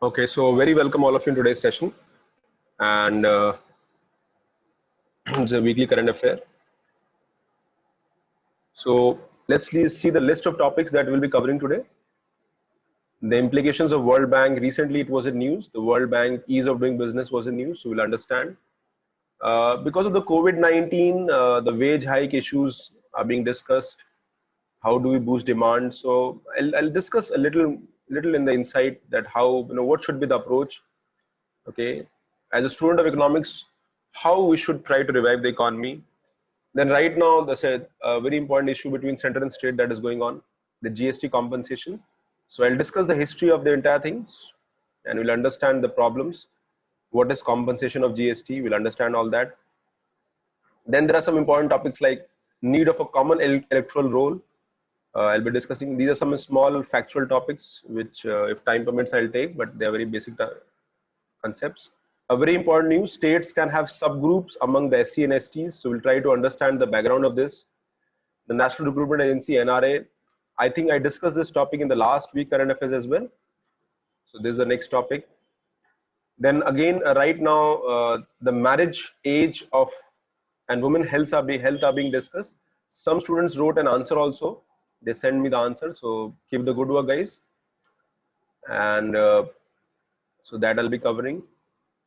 Okay, so very welcome all of you in today's session, and it's a weekly current affair. So see the list of topics that we'll be covering today. The implications of World Bank. Recently, it was in news. The World Bank ease of doing business was in news, so we'll understand. Because of the COVID-19, the wage hike issues are being discussed. How do we boost demand? So I'll discuss a little in the insight that how what should be the approach. Okay, as a student of economics, how we should try to revive the economy. Then right now, there's a very important issue between center and state that is going on, the GST compensation. So I'll discuss the history of the entire things, and we'll understand the problems. What is compensation of GST? We'll understand all that. Then there are some important topics like need of a common electoral roll. I'll be discussing. These are some small factual topics, which if time permits, I'll take, but they are very basic concepts. A very important news, states can have subgroups among the SC and STs. So we'll try to understand the background of this. The National Recruitment Agency, NRA. I think I discussed this topic in the last week current affairs as well. So this is the next topic. Then again, right now, the marriage age of and women health are being discussed. Some students wrote an answer also. They sent me the answer. So keep the good work, guys. And so that I'll be covering.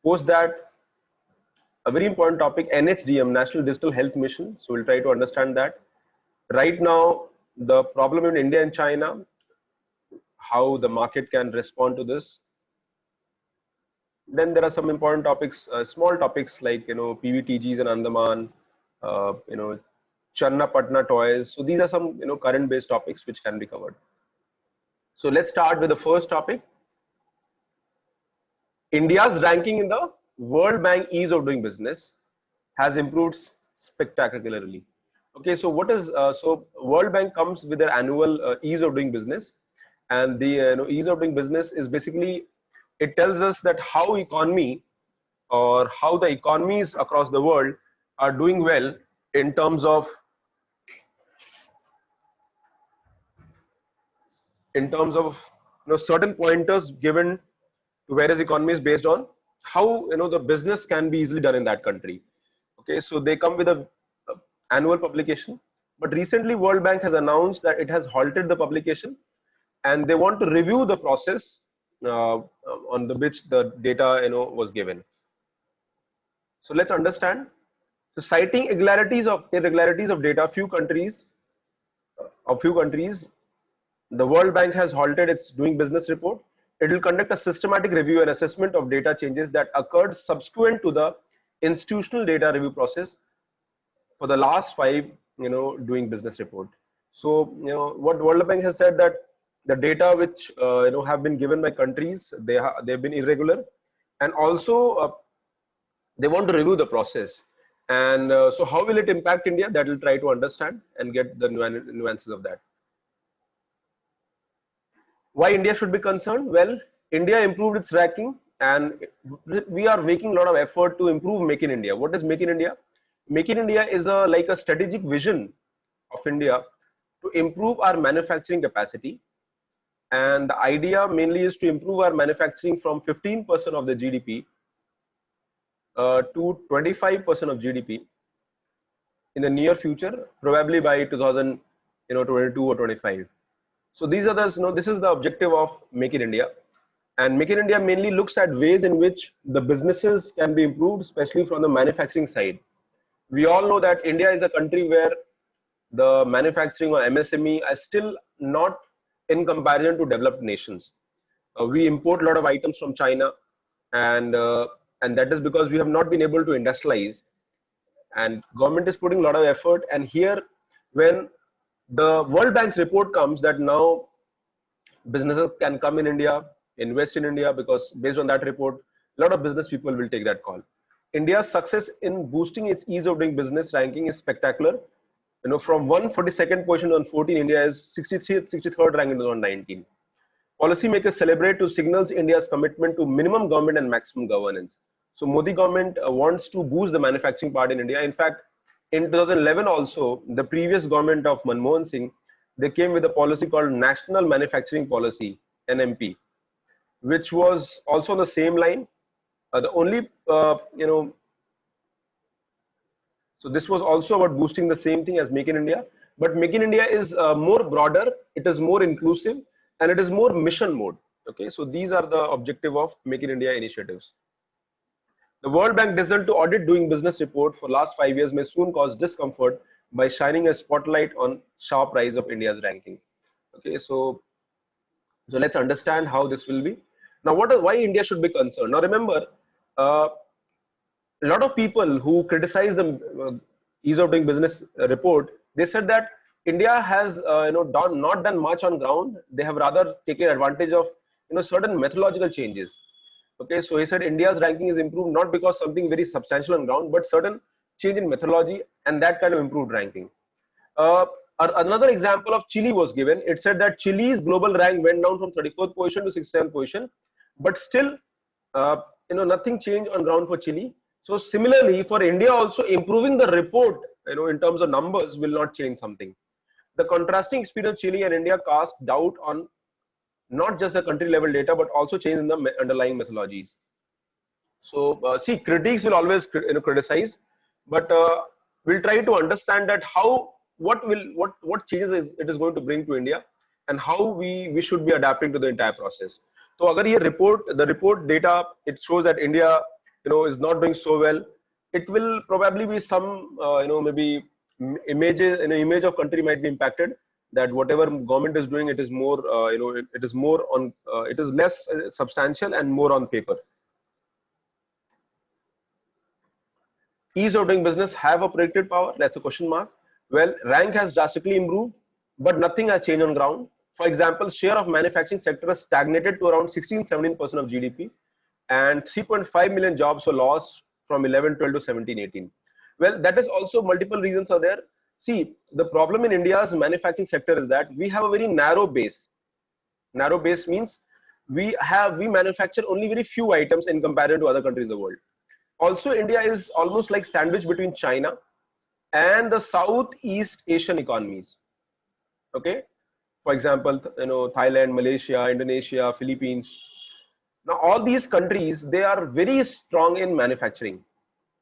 Post that, a very important topic, NHDM, National Digital Health Mission. So we'll try to understand that. Right now, the problem in India and China, how the market can respond to this. Then there are some important topics, small topics like PVTGs and Andaman, Channa Patna toys. So these are some current-based topics which can be covered. So let's start with the first topic. India's ranking in the World Bank ease of doing business has improved spectacularly. Okay, so what is so World Bank comes with their annual ease of doing business, and the ease of doing business is basically, it tells us that how economy or how the economies across the world are doing well in terms of certain pointers given to various economies based on how the business can be easily done in that country. Okay, so they come with a annual publication, but recently World Bank has announced that it has halted the publication, and they want to review the process on the which the data was given. So let's understand. So citing irregularities of data, few countries, the World Bank has halted its doing business report. It will conduct a systematic review and assessment of data changes that occurred subsequent to the institutional data review process for the last 5 doing business report. So what World Bank has said, that the data which have been given by countries, they've been irregular, and also they want to review the process. And so how will it impact India? That will try to understand and get the nuances of that. Why India should be concerned? Well, India improved its ranking, and we are making a lot of effort to improve Make in India. What is Make in India? Make in India is like a strategic vision of India to improve our manufacturing capacity. And the idea mainly is to improve our manufacturing from 15% of the GDP to 25% of GDP in the near future, probably by 2022 or 25. So these are this is the objective of Make in India. And Make in India mainly looks at ways in which the businesses can be improved, especially from the manufacturing side. We all know that India is a country where the manufacturing or MSME is still not in comparison to developed nations. We import a lot of items from China, and that is because we have not been able to industrialize. And government is putting a lot of effort. And here, when the World Bank's report comes that now businesses can come in India, invest in India, because based on that report, a lot of business people will take that call. India's success in boosting its ease of doing business ranking is spectacular. From 142nd position on 14, India is 63rd rank in 2019. Policymakers celebrate to signals India's commitment to minimum government and maximum governance. So Modi government wants to boost the manufacturing part in India. In fact, in 2011 also, the previous government of Manmohan Singh, they came with a policy called National Manufacturing Policy, NMP. which was also on the same line. The only, so this was also about boosting the same thing as Make in India, but Make in India is more broader, it is more inclusive, and it is more mission mode. Okay, so these are the objective of Make in India initiatives. The World Bank decision to audit doing business report for last 5 years may soon cause discomfort by shining a spotlight on sharp rise of India's ranking. Okay, so let's understand how this will be. Now, why India should be concerned? Now, remember, a lot of people who criticize the ease of doing business report, they said that India has not done much on ground. They have rather taken advantage of certain methodological changes. Okay, so he said India's ranking is improved not because something very substantial on ground, but certain change in methodology and that kind of improved ranking. Another example of Chile was given. It said that Chile's global rank went down from 34th position to 67th position, but still, nothing changed on ground for Chile. So similarly, for India also, improving the report, in terms of numbers will not change something. The contrasting experience of Chile and India cast doubt on not just the country level data, but also change in the underlying methodologies. So see, critics will always criticize, but we'll try to understand that what changes it is going to bring to India, and how we should be adapting to the entire process. So agar ye the report data, it shows that India is not doing so well. It will probably be some maybe images, image of country might be impacted, that whatever government is doing, it is more it is more on it is less substantial and more on paper. Ease of doing business have a predicted power? That's a question mark. Well, rank has drastically improved, but nothing has changed on ground. For example, share of manufacturing sector has stagnated to around 16-17% of GDP, and 3.5 million jobs were lost from 11-12 to 17-18. Well, that is also multiple reasons are there. See, the problem in India's manufacturing sector is that we have a very narrow base. Narrow base means we manufacture only very few items in comparison to other countries in the world. Also, India is almost like sandwiched between China and the Southeast Asian economies. Okay, for example, Thailand, Malaysia, Indonesia, Philippines. Now, all these countries, they are very strong in manufacturing,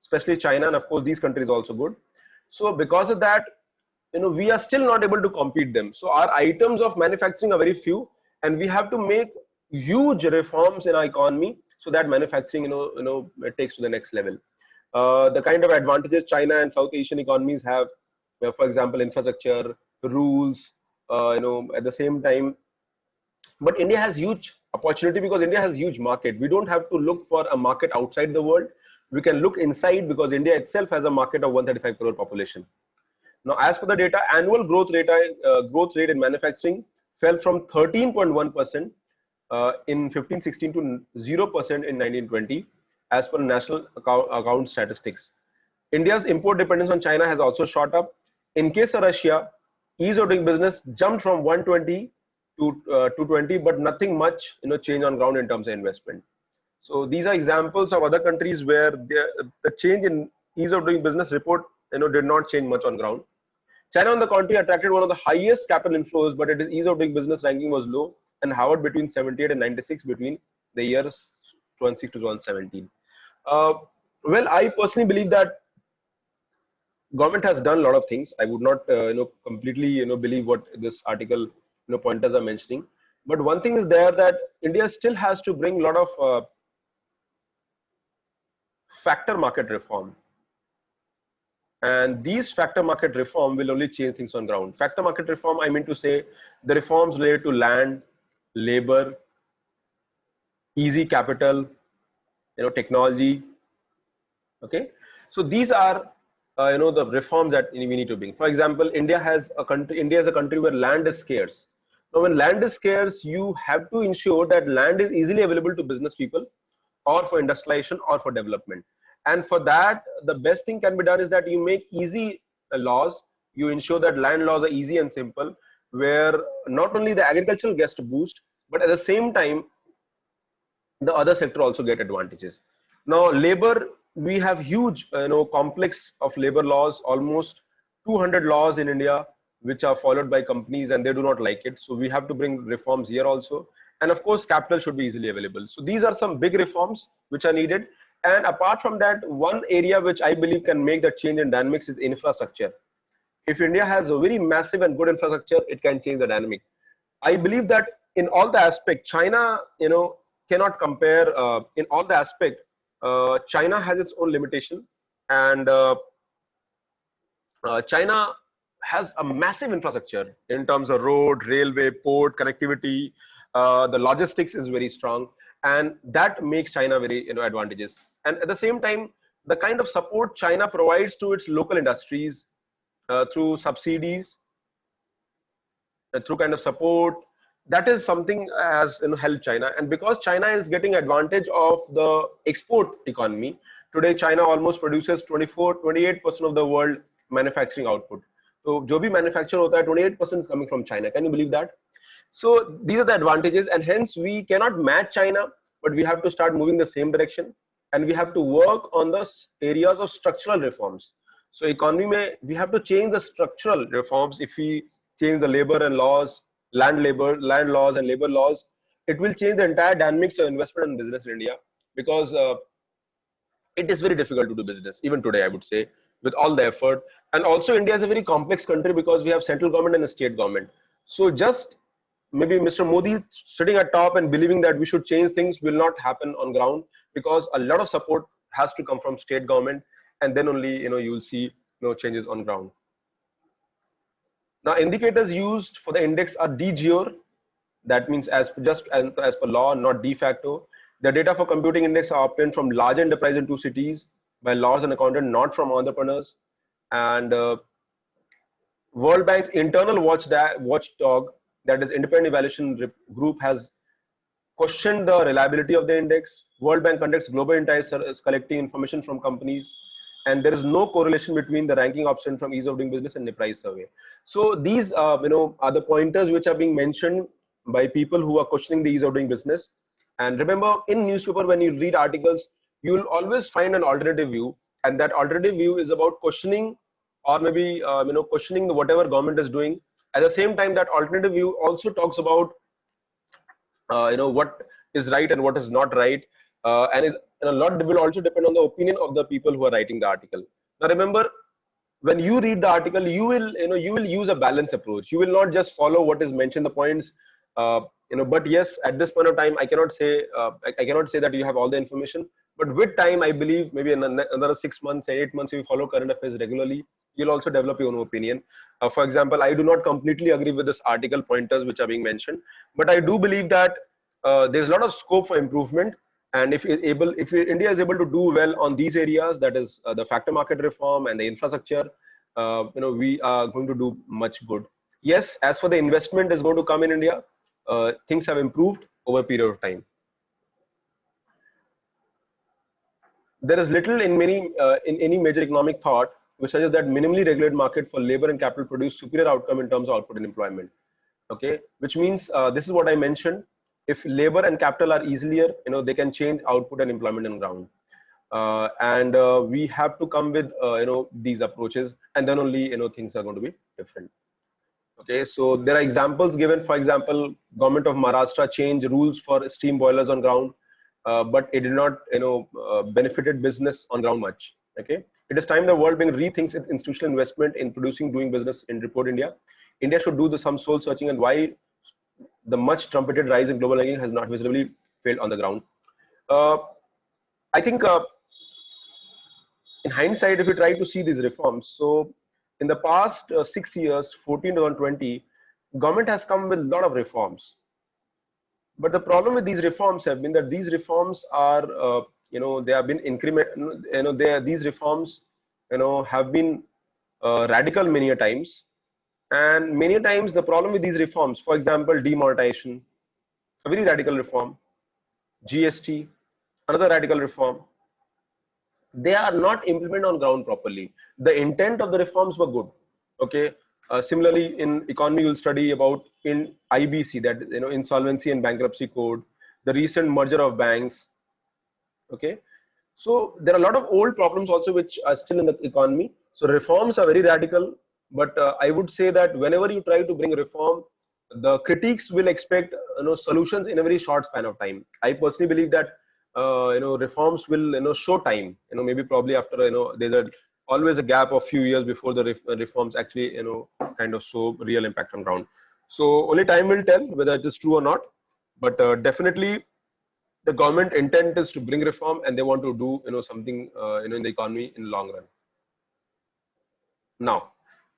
especially China, and of course, these countries also good. So, because of that, we are still not able to compete them. So, our items of manufacturing are very few, and we have to make huge reforms in our economy so that manufacturing, it takes to the next level. The kind of advantages China and South Asian economies have, for example, infrastructure, rules, at the same time. But India has huge opportunity because India has huge market. We don't have to look for a market outside the world. We can look inside because India itself has a market of 135 crore population. Now, as per the data, annual growth rate in manufacturing fell from 13.1% in 15-16 to 0% in 19-20, as per national account statistics. India's import dependence on China has also shot up. In case of Russia, ease of doing business jumped from 120 to 220, but nothing much change on ground in terms of investment. So these are examples of other countries where the change in ease of doing business report did not change much on ground. China, on the contrary, attracted one of the highest capital inflows, but its ease of doing business ranking was low and hovered between 78 and 96 between the years 2006 to 2017. Well, I personally believe that government has done a lot of things. I would not completely believe what this article pointers are mentioning. But one thing is there, that India still has to bring a lot of factor market reform. And these factor market reform will only change things on ground. Factor market reform, I mean to say the reforms related to land, labor, easy capital, technology. Okay, so these are the reforms that we need to bring. For example, India is a country where land is scarce. Now, when land is scarce, you have to ensure that land is easily available to business people, or for industrialization, or for development. And for that, the best thing can be done is that you make easy laws. You ensure that land laws are easy and simple, where not only the agriculture gets to boost, but at the same time, the other sector also get advantages. Now, labor, we have huge, complex of labor laws, almost 200 laws in India, which are followed by companies and they do not like it. So we have to bring reforms here also. And of course, capital should be easily available. So these are some big reforms which are needed. And apart from that, one area which I believe can make the change in dynamics is infrastructure. If India has a very massive and good infrastructure, it can change the dynamic. I believe that in all the aspect, China, cannot compare in all the aspect. China has its own limitation, and China has a massive infrastructure in terms of road, railway, port, connectivity. The logistics is very strong, and that makes China very advantageous. And at the same time, the kind of support China provides to its local industries through subsidies, through kind of support, that is something has helped China. And because China is getting advantage of the export economy, today China almost produces 28% of the world manufacturing output. So जो भी manufacture होता है 28% is coming from China. Can you believe that? So these are the advantages, and hence we cannot match China, but we have to start moving the same direction, and we have to work on the areas of structural reforms. So economy mein, we have to change the structural reforms. If we change the labor and laws, land laws and labor laws, it will change the entire dynamics of investment and business in India, because it is very difficult to do business even today, I would say, with all the effort. And also India is a very complex country because we have central government and a state government. So just maybe Mr. Modi sitting at top and believing that we should change things will not happen on ground, because a lot of support has to come from state government, and then only you will see changes on ground. Now indicators used for the index are de jure, that means as per law, not de facto. The data for computing index are obtained from large enterprise in two cities by laws and accountant, not from entrepreneurs. And World Bank's internal watchdog, that is independent evaluation group, has questioned the reliability of the index. World Bank conducts global insights, collecting information from companies, and there is no correlation between the ranking option from ease of doing business and the price survey. So these are the pointers which are being mentioned by people who are questioning the ease of doing business. And remember, in newspaper, when you read articles, you will always find an alternative view, and that alternative view is about questioning, or maybe questioning whatever government is doing. At the same time, that alternative view also talks about what is right and what is not right, and a lot will also depend on the opinion of the people who are writing the article. Now remember, when you read the article, you will use a balanced approach. You will not just follow what is mentioned, the points. But yes, at this point of time, I cannot say that you have all the information. But with time, I believe maybe in another 6 months, 8 months, if you follow current affairs regularly, you'll also develop your own opinion. For example, I do not completely agree with this article pointers which are being mentioned, but I do believe that there's a lot of scope for improvement. And if India is able to do well on these areas, that is the factor market reform and the infrastructure, we are going to do much good. Yes, as for the investment is going to come in India, things have improved over a period of time. There is little in any major economic thought which suggests that minimally regulated market for labor and capital produce superior outcome in terms of output and employment. Okay, which means this is what I mentioned. If labor and capital are easier, they can change output and employment on ground. And we have to come with these approaches, and then only things are going to be different. Okay, so there are examples given. For example, government of Maharashtra changed rules for steam boilers on ground, but it did not benefited business on ground much. Okay, it is time the world bank rethinks its institutional investment in doing business in Report India. India should do some soul searching and why the much trumpeted rise in global ranking has not visibly failed on the ground. I think in hindsight, if you try to see these reforms, so in the past 6 years, 14 to 20, government has come with a lot of reforms. But the problem with these reforms have been that these reforms are, they have been increment, these reforms, have been radical many a times. And many times the problem with these reforms, for example, demonetization, a very radical reform, GST, another radical reform, they are not implemented on ground properly. The intent of the reforms were good. Okay. Similarly, in economy, you'll study about in IBC, that insolvency and bankruptcy code, the recent merger of banks. Okay. So there are a lot of old problems also which are still in the economy. So reforms are very radical, But I would say that whenever you try to bring reform, the critics will expect solutions in a very short span of time. I personally believe that reforms will show time. Maybe probably after there's always a gap of few years before the reforms actually kind of show real impact on ground. So only time will tell whether it is true or not. But definitely the government intent is to bring reform, and they want to do something in the economy in the long run. Now,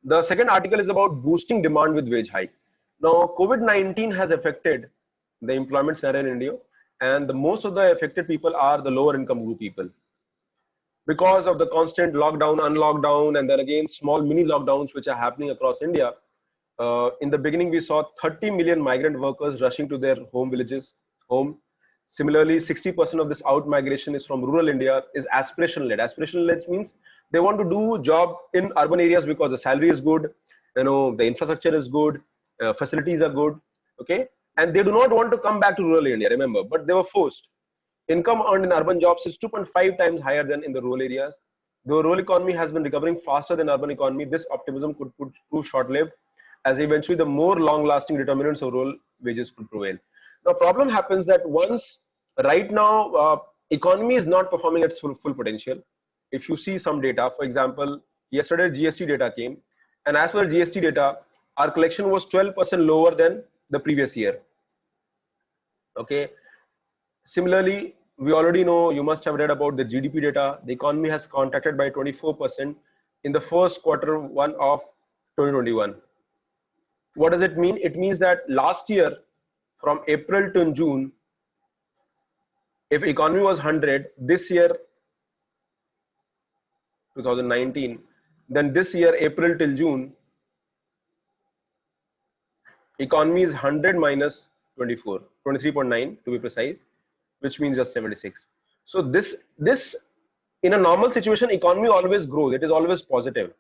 the second article is about boosting demand with wage hike. Now, COVID-19 has affected the employment scenario in India, and the most of the affected people are the lower income group people. Because of the constant lockdown, unlockdown, and then again small mini lockdowns which are happening across India. In the beginning, we saw 30 million migrant workers rushing to their home villages, home. Similarly, 60% of this out migration is from rural India, is aspiration led. Aspiration led means they want to do job in urban areas because the salary is good, the infrastructure is good, facilities are good, okay, and they do not want to come back to rural India. Remember, but they were forced. Income earned in urban jobs is 2.5 times higher than in the rural areas. Though rural economy has been recovering faster than urban economy, this optimism could prove short-lived, as eventually the more long-lasting determinants of rural wages could prevail. Now, problem happens that once right now economy is not performing at its full potential. If you see some data, for example, yesterday GST data came, and as per GST data, our collection was 12% lower than the previous year. Okay. Similarly, we already know, you must have read about the GDP data. The economy has contracted by 24% in the first quarter one of 2021. What does it mean? It means that last year, from April to June, if economy was 100, this year, 2019, then this year, April till June, economy is 100 minus 24, 23.9 to be precise, which means just 76. So this in a normal situation, economy always grows. It is always positive.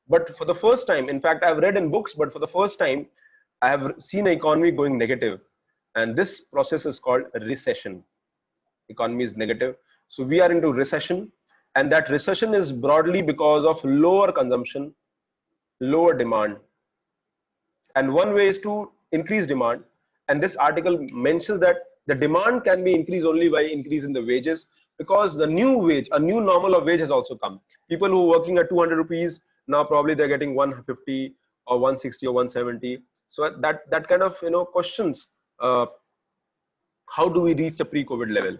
But for the first time, in fact, I've read in books, but for the first time, I have seen the economy going negative. And this process is called recession. Economy is negative. So we are into recession. And that recession is broadly because of lower consumption, lower demand. And one way is to increase demand. And this article mentions that the demand can be increased only by increasing the wages, because the new wage, a new normal of wage has also come. People who are working at 200 rupees, now probably they're getting 150 or 160 or 170. So that kind of questions how do we reach the pre-COVID level?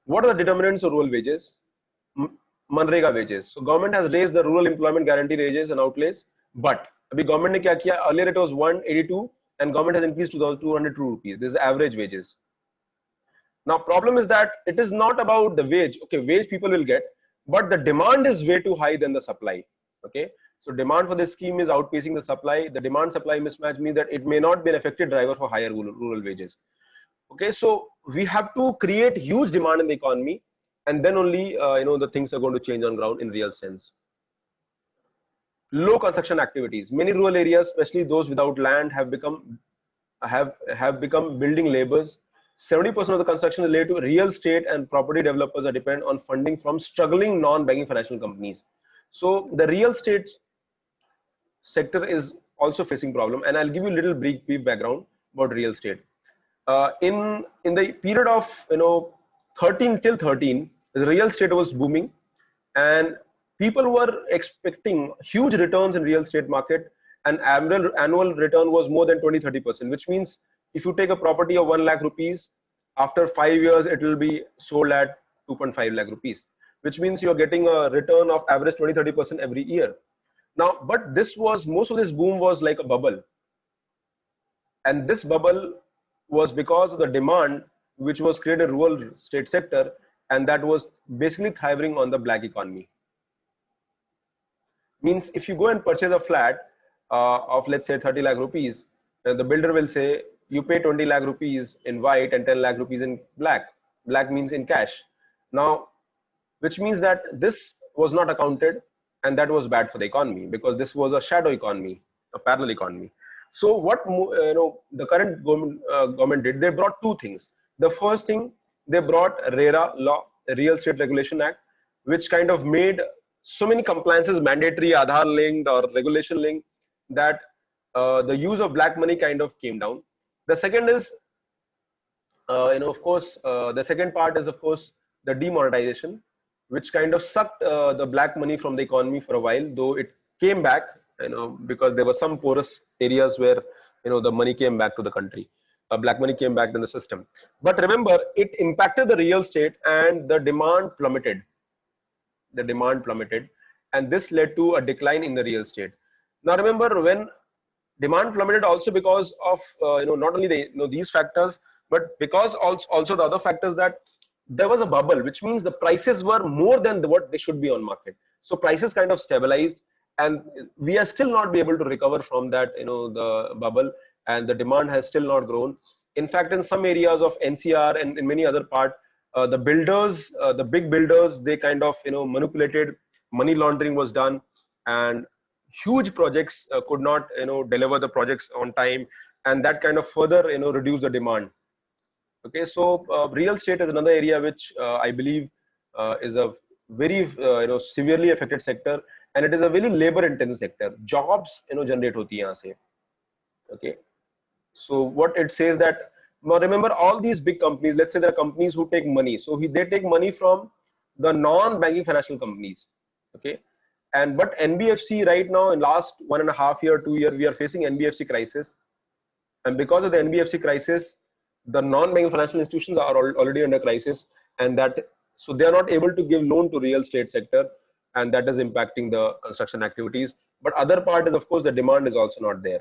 What are the determinants of rural wages? Manrega wages. So government has raised the rural employment guarantee wages and outlays, but the government ne kya kiya? Earlier it was 182 and government has increased to 202 rupees. This is average wages. Now problem is that it is not about the wage. Okay, wage people will get, but the demand is way too high than the supply. Okay, so demand for this scheme is outpacing the supply. The demand supply mismatch means that it may not be an effective driver for higher rural wages. Okay, so we have to create huge demand in the economy, and then only the things are going to change on ground in real sense. Low construction activities. Many rural areas, especially those without land, have become building labors. 70% of the construction is related to real estate, and property developers are dependent on funding from struggling non-banking financial companies. So the real estate sector is also facing problem, and I'll give you a little brief background about real estate. In the period of 13 till 13, the real estate was booming, and people were expecting huge returns in real estate market, and annual return was more than 20-30%, which means if you take a property of 1 lakh rupees, after 5 years it will be sold at 2.5 lakh rupees, which means you're getting a return of average 20-30% every year. Now, but most of this boom was like a bubble, and this bubble was because of the demand which was created in rural estate sector, and that was basically thriving on the black economy. Means if you go and purchase a flat of let's say 30 lakh rupees, the builder will say you pay 20 lakh rupees in white and 10 lakh rupees in black. Black means in cash. Now, which means that this was not accounted, and that was bad for the economy, because this was a shadow economy, a parallel economy. So what the current government did, they brought two things. The first thing, they brought RERA law, the Real Estate Regulation Act, which kind of made so many compliances, mandatory, Aadhaar linked or regulation linked, that the use of black money kind of came down. The second is, of course, the second part is, of course, the demonetization, which kind of sucked the black money from the economy for a while, though it came back, because there were some porous areas where, the money came back to the country. Black money came back in the system. But remember, it impacted the real estate and the demand plummeted. And this led to a decline in the real estate. Now remember, when demand plummeted, also because of not only these factors, but because also the other factors, that there was a bubble, which means the prices were more than what they should be on market. So prices kind of stabilized, and we are still not be able to recover from that, the bubble, and the demand has still not grown. In fact, in some areas of NCR and in many other parts, the builders, the big builders, they kind of manipulated, money laundering was done, and huge projects could not deliver the projects on time, and that kind of further reduced the demand. Okay, so real estate is another area which I believe is a very severely affected sector, and it is a very labor intensive sector. Jobs generate hoti hai yahan se. Okay, so what it says that, now remember, all these big companies, let's say there are companies who take money, so they take money from the non-banking financial companies. Okay, and but NBFC right now, in last 1.5 year, 2 year, we are facing NBFC crisis, and because of the NBFC crisis, the non-banking financial institutions are already under crisis, and that, so they are not able to give loan to real estate sector, and that is impacting the construction activities. But other part is, of course, the demand is also not there.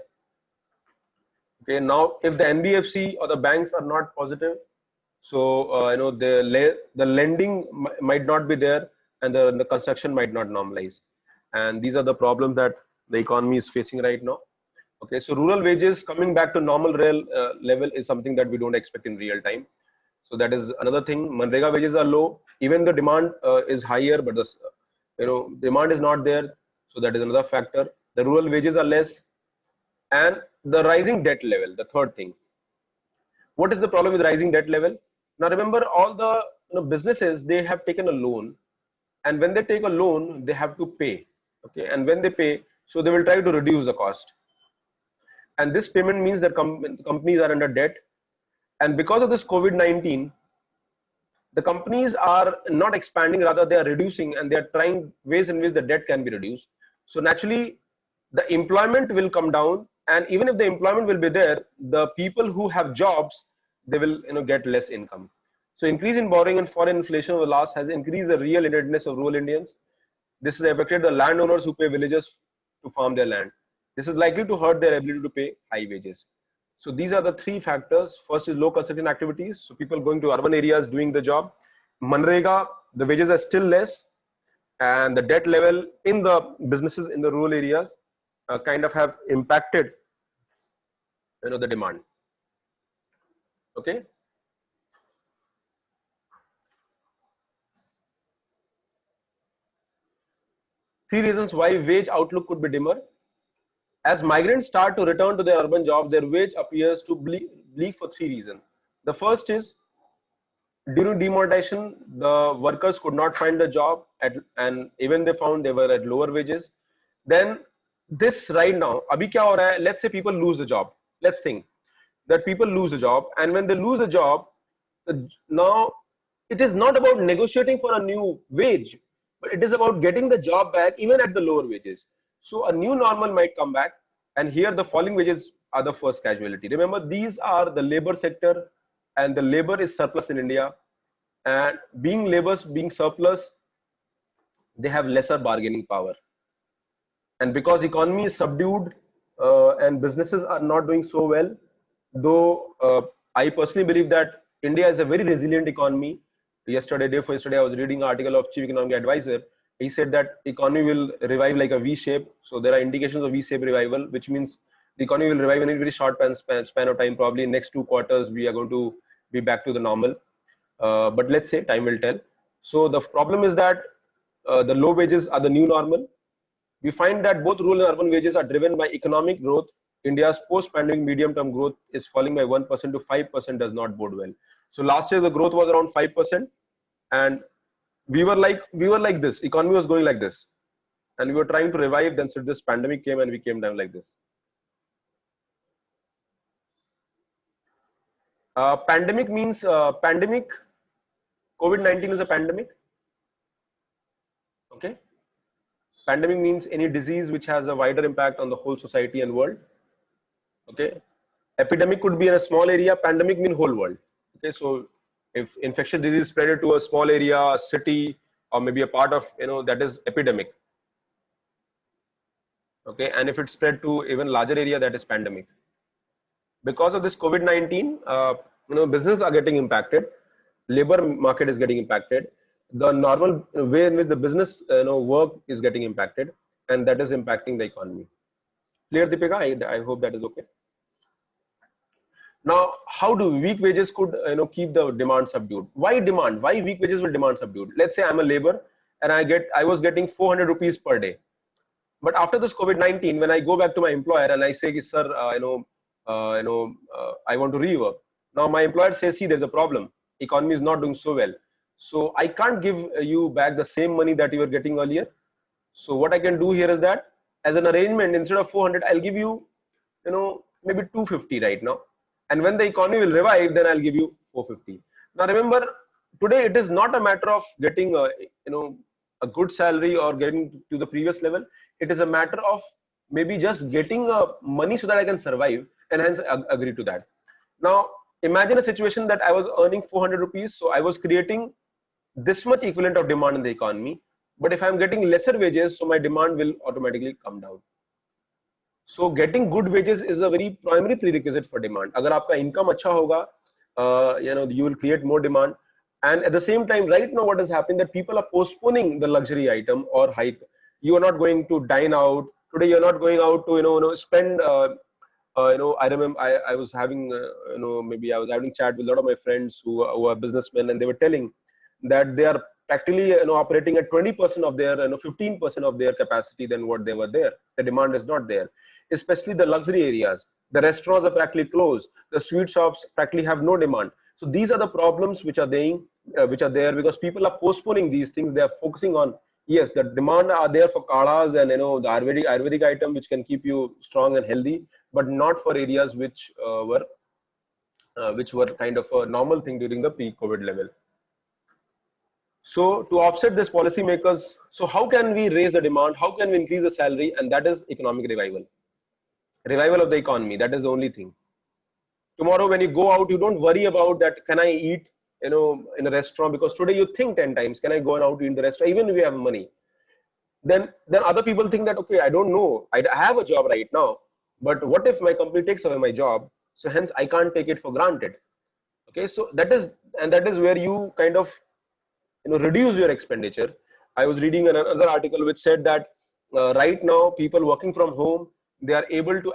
Okay, now if the NBFC or the banks are not positive, so the lending might not be there, and the construction might not normalize, and these are the problems that the economy is facing right now. Okay, so rural wages coming back to normal real level is something that we don't expect in real time. So that is another thing. Manrega wages are low, even the demand is higher, but the demand is not there. So that is another factor. The rural wages are less, and the rising debt level, the third thing. What is the problem with rising debt level? Now remember, all the businesses, they have taken a loan, and when they take a loan, they have to pay. Okay, and when they pay, so they will try to reduce the cost. And this payment means that companies are under debt. And because of this COVID-19, the companies are not expanding, rather they are reducing, and they are trying ways in which the debt can be reduced. So naturally, the employment will come down, and even if the employment will be there, the people who have jobs, they will get less income. So increase in borrowing and foreign inflation over the last has increased the real indebtedness of rural Indians. This has affected the landowners who pay villagers to farm their land. This is likely to hurt their ability to pay high wages. So these are the three factors. First is low construction activities. So people going to urban areas doing the job. Manrega, the wages are still less, and the debt level in the businesses in the rural areas kind of have impacted the demand. Okay. Three reasons why wage outlook could be dimmer. As migrants start to return to their urban jobs, their wage appears to bleak for three reasons. The first is, during demonetization, the workers could not find a job, and even they found, they were at lower wages. Then this right now, abhi kya ho raha hai? Let's say people lose the job. Let's think that people lose a job, and when they lose a job, now it is not about negotiating for a new wage, but it is about getting the job back even at the lower wages. So a new normal might come back, and here the falling wages are the first casualty. Remember, these are the labor sector, and the labor is surplus in India, and being surplus, they have lesser bargaining power. And because economy is subdued and businesses are not doing so well, though I personally believe that India is a very resilient economy. Day before yesterday, I was reading an article of Chief Economic Advisor. He said that economy will revive like a V shape. So there are indications of V shape revival, which means the economy will revive in a very short span of time. Probably in next 2 quarters, we are going to be back to the normal. But let's say time will tell. So the problem is that the low wages are the new normal. We find that both rural and urban wages are driven by economic growth. India's post-pandemic medium-term growth is falling by 1% to 5% does not bode well. So last year the growth was around 5%, and we were like this. Economy was going like this. and we were trying to revive. Then so this pandemic came and we came down like this. Pandemic means pandemic. COVID-19 is a pandemic. Okay. Pandemic means any disease which has a wider impact on the whole society and world. Okay. Epidemic could be in a small area. Pandemic means whole world. Okay. So if infectious disease spread to a small area, a city, or maybe a part of, that is epidemic. Okay. And if it spread to even larger area, that is pandemic. Because of this COVID-19, businesses are getting impacted. Labor market is getting impacted. The normal way in which the business work is getting impacted, and that is impacting the economy. Clear, Deepika? I hope that is okay. Now, how do weak wages could keep the demand subdued? Why demand? Why weak wages will demand subdued? Let's say I'm a labor and I was getting 400 rupees per day. But after this COVID-19, when I go back to my employer and I say, sir, I want to rework. Now my employer says, see, there's a problem. Economy is not doing so well. So I can't give you back the same money that you were getting earlier. So what I can do here is that as an arrangement, instead of 400, I'll give you, maybe 250 right now. And when the economy will revive, then I'll give you 450. Now remember, today it is not a matter of getting a good salary or getting to the previous level. It is a matter of maybe just getting money so that I can survive, and hence agree to that. Now imagine a situation that I was earning 400 rupees. So I was creating this much equivalent of demand in the economy. But if I'm getting lesser wages, so my demand will automatically come down. So getting good wages is a very primary prerequisite for demand. Agar aapka income acha hoga, you will create more demand. And at the same time, right now what has happened that people are postponing the luxury item or hike. You are not going to dine out. Today you're not going out to spend I remember I was having maybe I was having chat with a lot of my friends who are businessmen, and they were telling that they are practically operating at 20% of their 15% of their capacity than what they were there. The demand is not there, especially the luxury areas. The restaurants are practically closed. The sweet shops practically have no demand. So these are the problems which are there because people are postponing these things. They are focusing on, yes, the demand are there for kadas and the Ayurvedic item which can keep you strong and healthy, but not for areas which were kind of a normal thing during the pre-COVID level. So to offset this, policymakers, so how can we raise the demand? How can we increase the salary? And that is economic revival. Revival of the economy. That is the only thing. Tomorrow when you go out, you don't worry about that. Can I eat in a restaurant? Because today you think 10 times, can I go out in the restaurant even if you have money? Then other people think that, okay, I don't know. I have a job right now, but what if my company takes away my job? So hence I can't take it for granted. Okay, so that is where you kind of reduce your expenditure. I was reading another article which said that right now people working from home, they are able to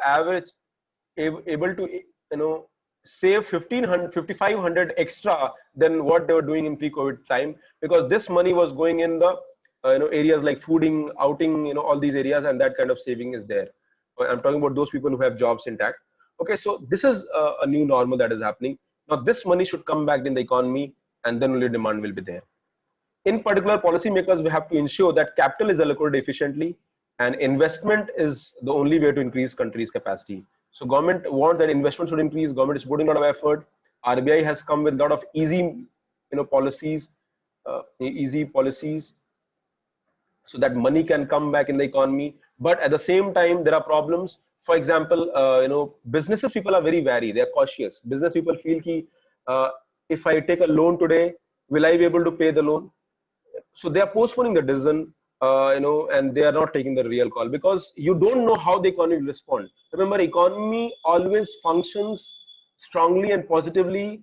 save 5,500 extra than what they were doing in pre-COVID time, because this money was going in the areas like fooding, outing, all these areas, and that kind of saving is there. I'm talking about those people who have jobs intact. Okay, so this is a new normal that is happening. Now this money should come back in the economy, and then only demand will be there. In particular, policymakers will have to ensure that capital is allocated efficiently, and investment is the only way to increase country's capacity. So government wants that investment should increase. Government is putting a lot of effort. RBI has come with a lot of easy, policies, so that money can come back in the economy. But at the same time, there are problems. For example, businesses people are very wary. They are cautious. Business people feel ki, if I take a loan today, will I be able to pay the loan? So they are postponing the decision, and they are not taking the real call because you don't know how the economy will respond. Remember, economy always functions strongly and positively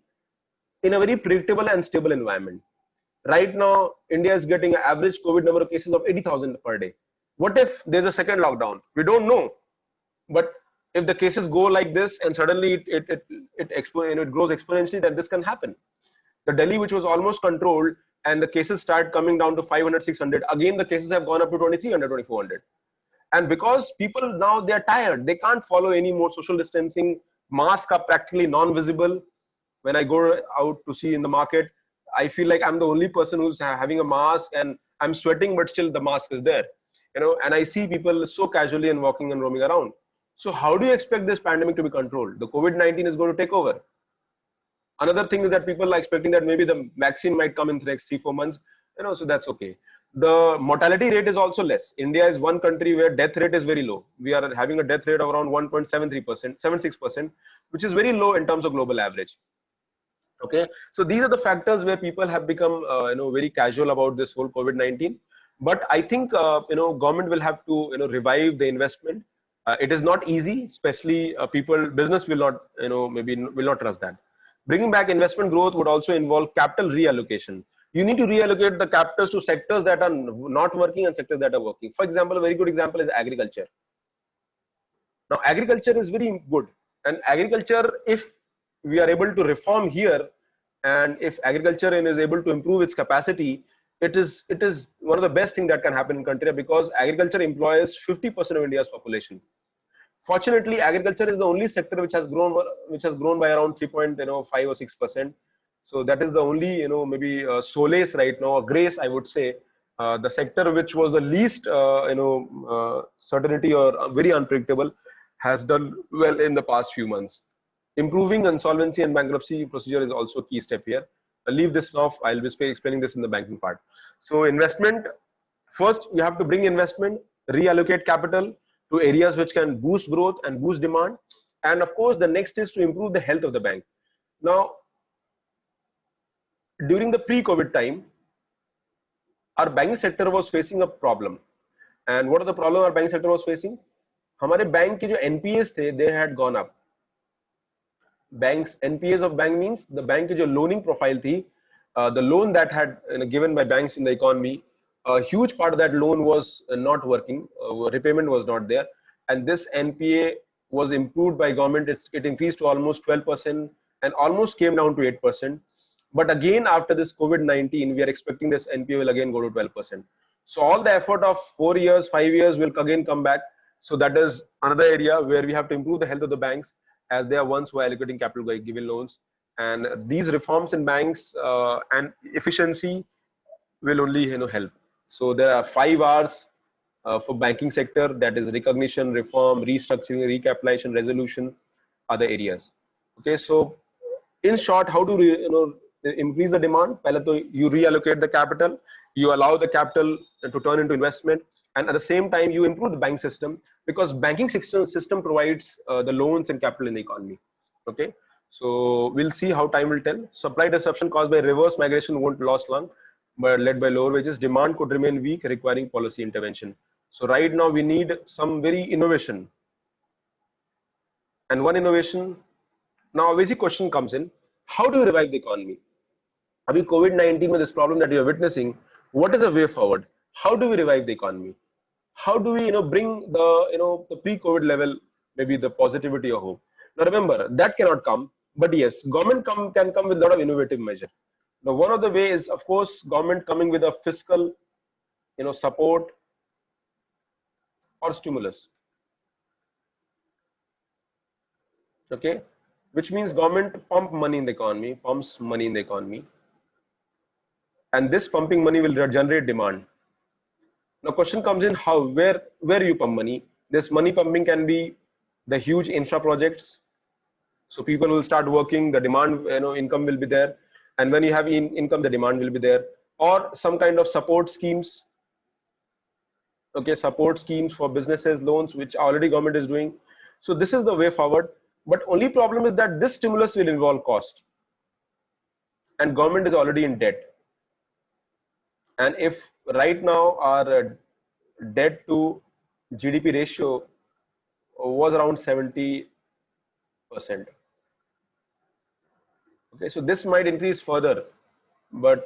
in a very predictable and stable environment. Right now, India is getting an average COVID number of cases of 80,000 per day. What if there's a second lockdown? We don't know. But if the cases go like this and suddenly it grows exponentially, then this can happen. The Delhi, which was almost controlled, and the cases start coming down to 500, 600. Again, the cases have gone up to 2,300, 2,400. And because people now, they're tired. They can't follow any more social distancing. Masks are practically non-visible. When I go out to see in the market, I feel like I'm the only person who's having a mask and I'm sweating, but still the mask is there. and I see people so casually and walking and roaming around. So how do you expect this pandemic to be controlled? The COVID-19 is going to take over. Another thing is that people are expecting that maybe the vaccine might come in the next 3-4 months, so that's okay. The mortality rate is also less. India is one country where death rate is very low. We are having a death rate of around 1.73%, 76%, which is very low in terms of global average. Okay, so these are the factors where people have become, very casual about this whole COVID-19. But I think, government will have to, revive the investment. It is not easy, especially business will not, maybe will not trust that. Bringing back investment growth would also involve capital reallocation. You need to reallocate the capitals to sectors that are not working and sectors that are working. For example, a very good example is agriculture. Now, agriculture is very good, and agriculture, if we are able to reform here, and if agriculture is able to improve its capacity, it is one of the best things that can happen in country, because agriculture employs 50% of India's population. Fortunately, agriculture is the only sector which has grown by around 3.5 or 6%. So that is the only, maybe solace right now, or grace, I would say. The sector which was the least, certainty or very unpredictable has done well in the past few months. Improving insolvency and bankruptcy procedure is also a key step here. I'll leave this off. I'll be explaining this in the banking part. So investment, first you have to bring investment, reallocate capital to areas which can boost growth and boost demand. And of course, the next is to improve the health of the bank. Now, during the pre-COVID time, our banking sector was facing a problem. And what are the problem our banking sector was facing? हमारे bank के जो NPAs थे, they had gone up. Banks, NPAs of bank means the bank की जो loaning profile थी, the loan that had given by banks in the economy, a huge part of that loan was not working, repayment was not there, and this NPA was improved by government. It increased to almost 12% and almost came down to 8%. But again, after this COVID-19, we are expecting this NPA will again go to 12%. So all the effort of 4 years, 5 years will again come back. So that is another area where we have to improve the health of the banks, as they are ones who are allocating capital by giving loans. And these reforms in banks and efficiency will only help. So there are 5 R's for banking sector, that is recognition, reform, restructuring, recapitalization, resolution, other areas. Okay, so in short, how to increase the demand? Pehle to you reallocate the capital, you allow the capital to turn into investment, and at the same time you improve the bank system, because banking system provides the loans and capital in the economy. Okay, so we'll see how time will tell. Supply disruption caused by reverse migration won't last long, but led by lower wages. Demand could remain weak, requiring policy intervention. So right now we need some very innovation, and one innovation. Now a basic question comes in: how do you revive the economy? Abhi COVID-19 with this problem that you are witnessing, what is the way forward? How do we revive the economy? How do we bring the pre-COVID level, maybe the positivity or hope? Now remember, that cannot come, but yes, government can come with a lot of innovative measure. Now one of the ways is, of course, government coming with a fiscal support or stimulus. Okay, which means government pumps money in the economy, and this pumping money will generate demand. Now question comes in, how, where you pump money? This money pumping can be the huge infra projects. So people will start working, the demand, income will be there. And when you have income, the demand will be there. Or some kind of support schemes. Okay, support schemes for businesses, loans, which already government is doing. So this is the way forward. But only problem is that this stimulus will involve cost. And government is already in debt. And if right now our debt to GDP ratio was around 70%. Okay, so this might increase further, but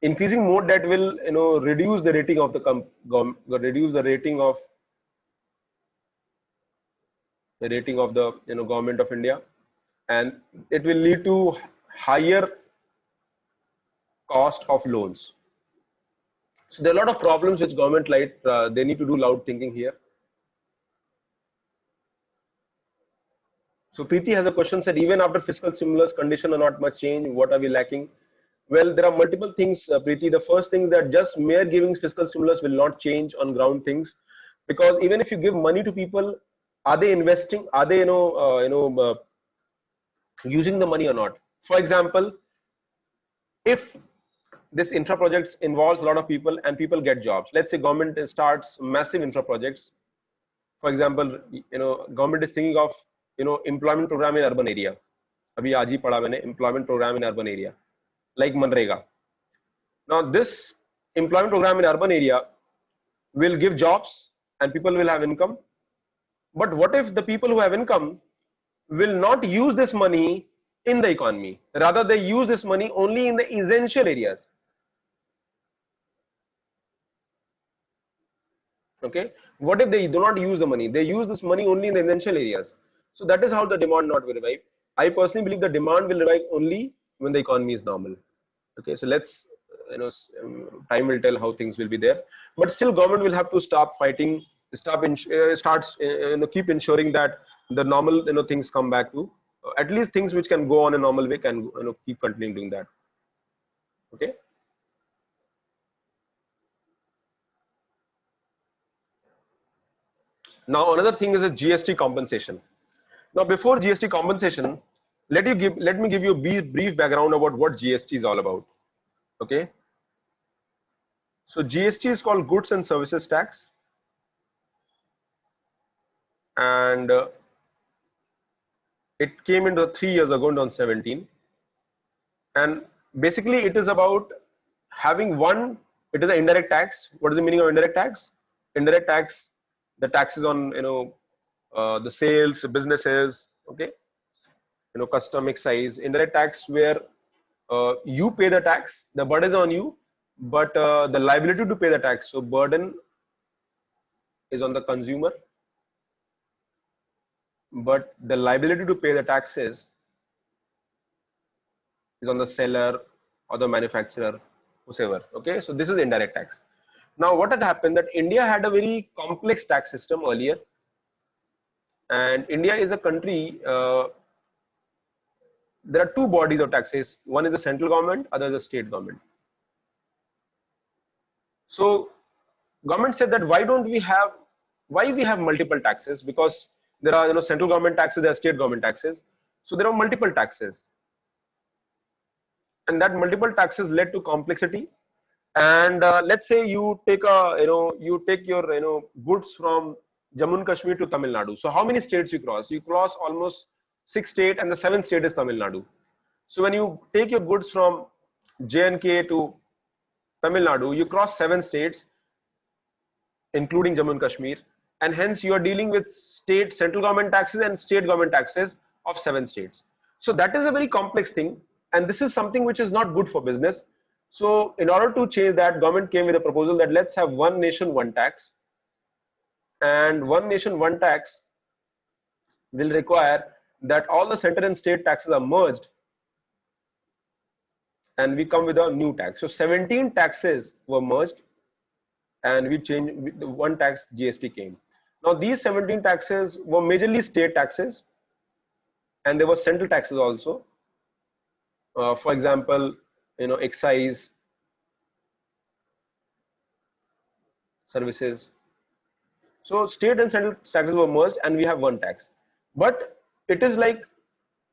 increasing more debt will reduce the rating of the government of India, and it will lead to higher cost of loans. So there are a lot of problems which government they need to do loud thinking here. So Preeti has a question, said even after fiscal stimulus, condition are not much change. What are we lacking? Well, there are multiple things, Preeti. The first thing is that just mere giving fiscal stimulus will not change on ground things, because even if you give money to people, are they investing? Are they using the money or not? For example, if this infra projects involves a lot of people and people get jobs, let's say government starts massive infra projects. For example, government is thinking of employment program in urban area. Abhi aaj hi padha maine employment program in urban area like Manrega. Now this employment program in urban area will give jobs and people will have income. But what if the people who have income will not use this money in the economy? Rather, they use this money only in the essential areas. Okay. What if they do not use the money? They use this money only in the essential areas. So that is how the demand not will revive. I personally believe the demand will revive only when the economy is normal. Okay. So let's, time will tell how things will be there. But still, government will have to stop fighting, keep ensuring that the normal, things come back to at least things which can go on a normal way can, keep continuing doing that. Okay. Now another thing is a GST compensation. Now before GST compensation, let me give you a brief background about what GST is all about. Okay. So GST is called Goods and Services Tax, and it came into 3 years ago in 2017, and basically it is about having one. It is an indirect tax. What is the meaning of indirect tax? Indirect tax, the taxes on the sales, businesses. Okay, custom excise. Indirect tax where you pay the tax, the burden is on you, but the liability to pay the tax, so burden is on the consumer, but the liability to pay the taxes is on the seller or the manufacturer, whoever. Okay, so this is indirect tax. Now what had happened that India had a very complex tax system earlier, and India is a country, there are two bodies of taxes. One is the central government, other is the state government. So government said that why we have multiple taxes, because there are central government taxes, there are state government taxes, so there are multiple taxes, and that multiple taxes led to complexity. And let's say you take your goods from Jammu and Kashmir to Tamil Nadu. So how many states you cross? You cross almost 6 states, and the 7th state is Tamil Nadu. So when you take your goods from J&K to Tamil Nadu, you cross 7 states, including Jammu and Kashmir, and hence you are dealing with central government taxes and state government taxes of 7 states. So that is a very complex thing, and this is something which is not good for business. So in order to change that, government came with a proposal that let's have one nation, one tax, and one nation, one tax will require that all the center and state taxes are merged, and we come with a new tax. So 17 taxes were merged, and we changed the one tax, GST came. Now these 17 taxes were majorly state taxes, and there were central taxes also. For example, excise, services. So state and central taxes were merged, and we have one tax. But it is like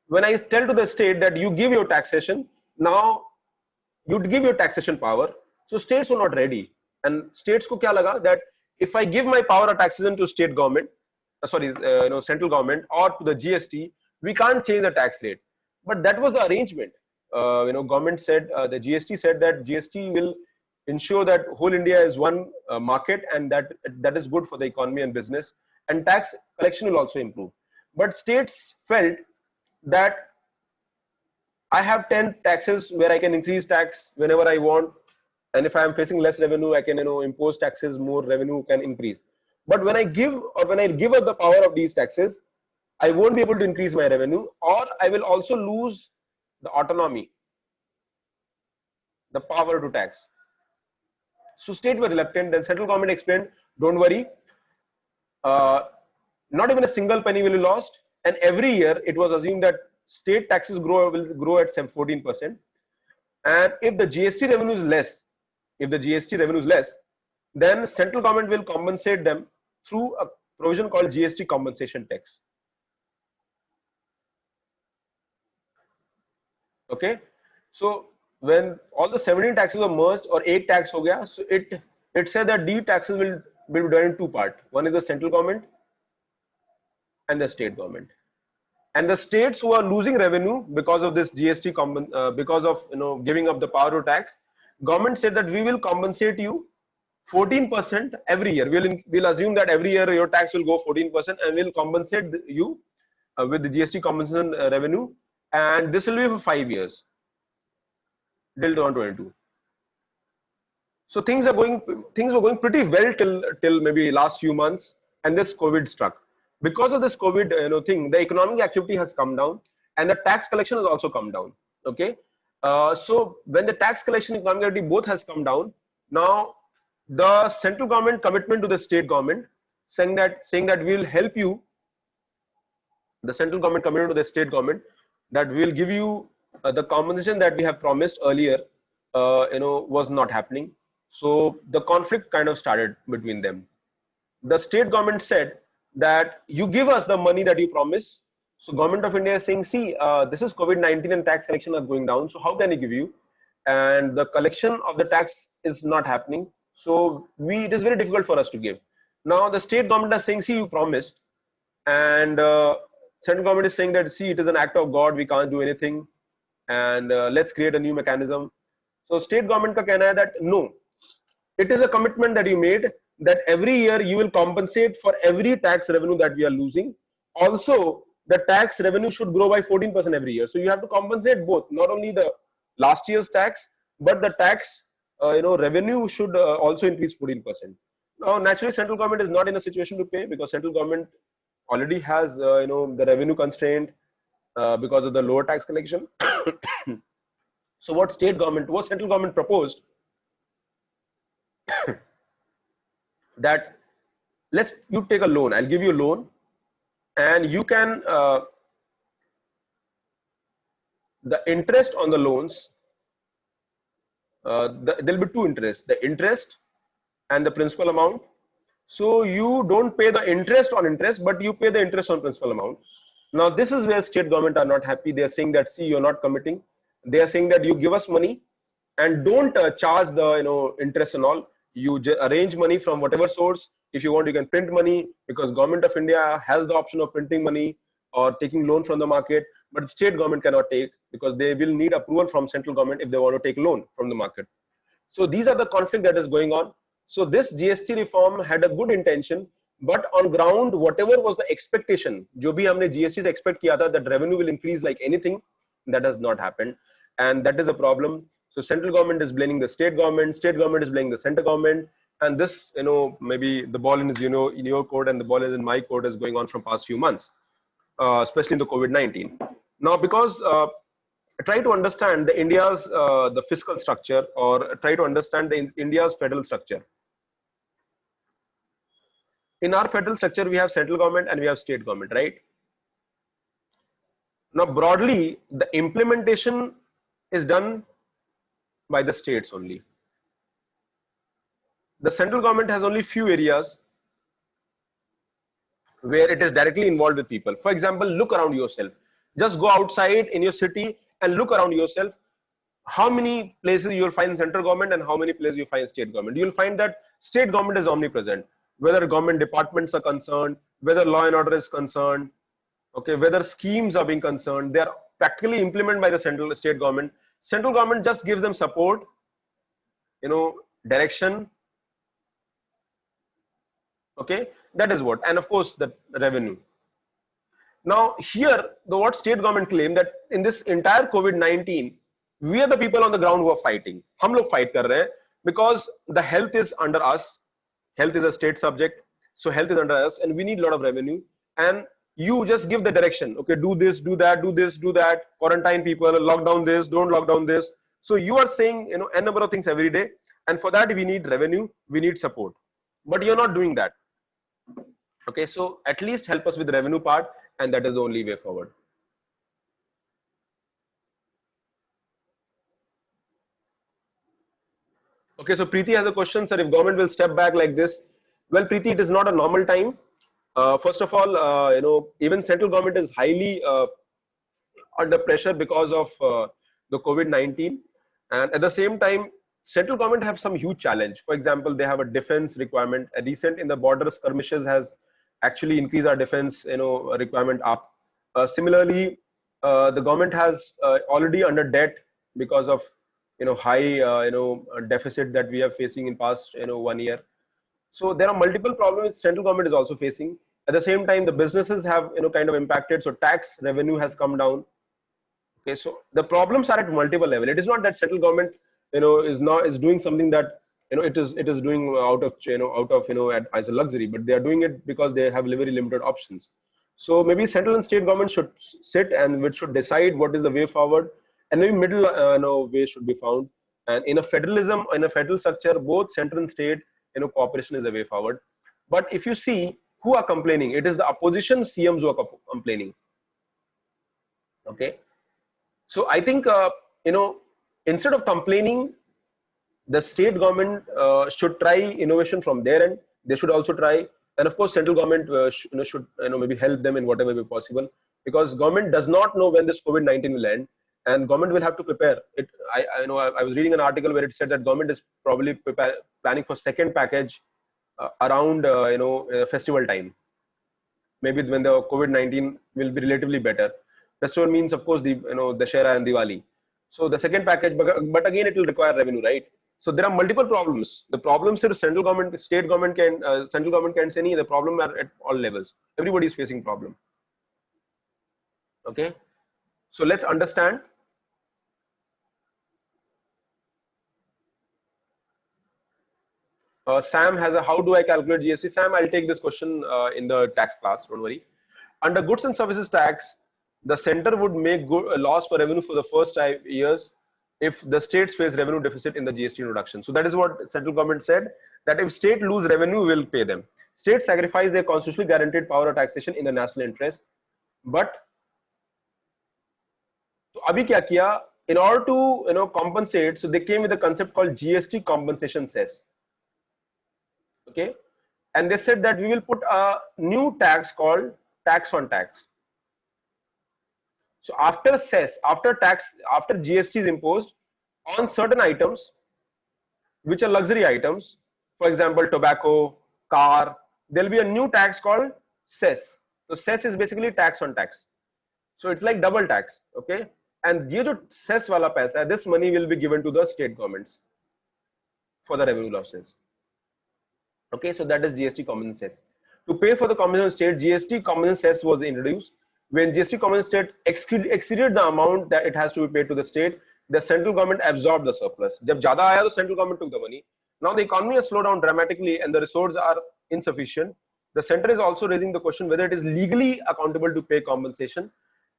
when I tell to the state that you give your taxation, now you give your taxation power. So states were not ready, and states ko kya laga that if I give my power of taxation to state government, central government or to the GST, we can't change the tax rate. But that was the arrangement. Government said, the GST said that GST will ensure that whole India is one market, and that is good for the economy and business, and tax collection will also improve. But states felt that I have 10 taxes where I can increase tax whenever I want, and if I am facing less revenue, I can impose taxes, more revenue can increase. But when I give up the power of these taxes, I won't be able to increase my revenue, or I will also lose the autonomy, the power to tax. So state were reluctant. Then central government explained, don't worry, not even a single penny will be lost. And every year it was assumed that state taxes will grow at 14%, And if the GST revenue is less, then central government will compensate them through a provision called GST compensation tax. Okay, so when all the 17 taxes are merged or 8 tax ho gaya, so it said that these taxes will be done in two parts. One is the central government and the state government. And the states who are losing revenue because of this GST because of giving up the power to tax, government said that we will compensate you 14% every year. We'll assume that every year your tax will go 14% and we'll compensate you with the GST compensation revenue, and this will be for 5 years till 2022. So things were going pretty well till maybe last few months, and this COVID struck. Because of this COVID thing, the economic activity has come down, and the tax collection has also come down. Okay, so when the tax collection and economic activity both has come down, now the central government commitment to the state government saying that we will help you. The central government committed to the state government that we will give you the compensation that we have promised earlier, was not happening. So the conflict kind of started between them. The state government said that you give us the money that you promised. So government of India is saying, see, this is COVID-19 and tax collection are going down. So how can I give you? And the collection of the tax is not happening. So it is very difficult for us to give. Now the state government is saying, see, you promised, and central government is saying that, see, it is an act of God, we can't do anything, and let's create a new mechanism. So state government ka kehna hai that no, it is a commitment that you made that every year you will compensate for every tax revenue that we are losing. Also, the tax revenue should grow by 14% every year. So you have to compensate both, not only the last year's tax, but the tax revenue should also increase 14%. Now, naturally, central government is not in a situation to pay because central government already has the revenue constraint because of the lower tax collection. So what central government proposed that you take a loan, I'll give you a loan, and you can the interest on the loans, there'll be two interests, the interest and the principal amount. So you don't pay the interest on interest, but you pay the interest on principal amount. Now this is where state government are not happy. They are saying that, see, you're not committing. They are saying that you give us money and don't charge the interest and all. You arrange money from whatever source. If you want, you can print money, because government of India has the option of printing money or taking loan from the market, but the state government cannot take because they will need approval from central government if they want to take loan from the market. So these are the conflict that is going on. So this GST reform had a good intention, but on ground, whatever was the expectation, जो भी हमने GST से expect किया था that revenue will increase like anything, that has not happened, and that is a problem. So central government is blaming the state government is blaming the central government, and this, maybe the ball is, in your court and the ball is in my court, is going on from past few months, especially in the COVID-19. Now, because try to understand the India's the fiscal structure, or try to understand the India's federal structure. In our federal structure, we have central government and we have state government, right? Now, broadly, the implementation is done by the states only. The central government has only few areas where it is directly involved with people. For example, look around yourself. Just go outside in your city and look around yourself. How many places you will find central government and how many places you find state government? You will find that state government is omnipresent. Whether government departments are concerned, whether law and order is concerned, okay, whether schemes are being concerned, they are practically implemented by the state government. Central government just gives them support, direction. Okay, that is what, and of course the revenue. Now here, what state government claim that in this entire COVID-19, we are the people on the ground who are fighting. हम लोग fight कर रहे हैं because the health is under us. Health is a state subject, so health is under us, and we need a lot of revenue. And you just give the direction. Okay, do this, do that, do this, do that. Quarantine people, lock down this, don't lock down this. So you are saying, a number of things every day, and for that we need revenue, we need support. But you're not doing that. Okay, so at least help us with the revenue part, and that is the only way forward. Okay, so Preeti has a question, sir. If government will step back like this, well, Preeti, it is not a normal time. First of all, even central government is highly under pressure because of the COVID-19, and at the same time, central government have some huge challenge. For example, they have a defense requirement. A recent in the border skirmishes has actually increased our defense, requirement up. Similarly, the government has already under debt because of high deficit that we are facing in past 1 year. So there are multiple problems central government is also facing. At the same time, the businesses have kind of impacted. So tax revenue has come down. Okay, so the problems are at multiple level. It is not that central government, is doing something that it is doing as a luxury, but they are doing it because they have very limited options. So maybe central and state government should sit and which should decide what is the way forward, and maybe middle way should be found. And in a federalism, in a federal structure, both central and state cooperation is the way forward. But if you see who are complaining, it is the opposition CMs who are complaining. Okay. So I think, instead of complaining, the state government should try innovation from their end. They should also try, and of course, central government should maybe help them in whatever way possible, because government does not know when this COVID-19 will end, and government will have to prepare it. I was reading an article where it said that government is probably planning for second package around festival time. Maybe when the COVID-19 will be relatively better. Festival means, of course, the Dussehra and Diwali. So the second package, but again, it will require revenue, right? So there are multiple problems. The problems are central government, state government central government can say any. The problem are at all levels. Everybody is facing problem. Okay, so let's understand. Sam has a, how do I calculate GST? Sam, I'll take this question in the tax class. Don't worry. Under goods and services tax, the center would make a loss for revenue for the first 5 years if the states face revenue deficit in the GST introduction. So that is what central government said, that if state lose revenue, we will pay them. States sacrifice their constitutionally guaranteed power of taxation in the national interest. But so abhi kya kiya? In order to compensate, so they came with a concept called GST compensation cess. Okay, and they said that we will put a new tax called tax on tax. So after cess, after tax, after GST is imposed on certain items, which are luxury items, for example, tobacco, car, there will be a new tax called cess. So cess is basically tax on tax. So it's like double tax. Okay, and ye jo cess wala paisa, this money will be given to the state governments for the revenue losses. Okay, so that is GST compensation cess. To pay for the compensation state, GST compensation cess was introduced. When GST compensation state exceeded the amount that it has to be paid to the state, the central government absorbed the surplus. Jab zyada aaya, the central government took the money. Now the economy has slowed down dramatically and the resources are insufficient. The center is also raising the question whether it is legally accountable to pay compensation,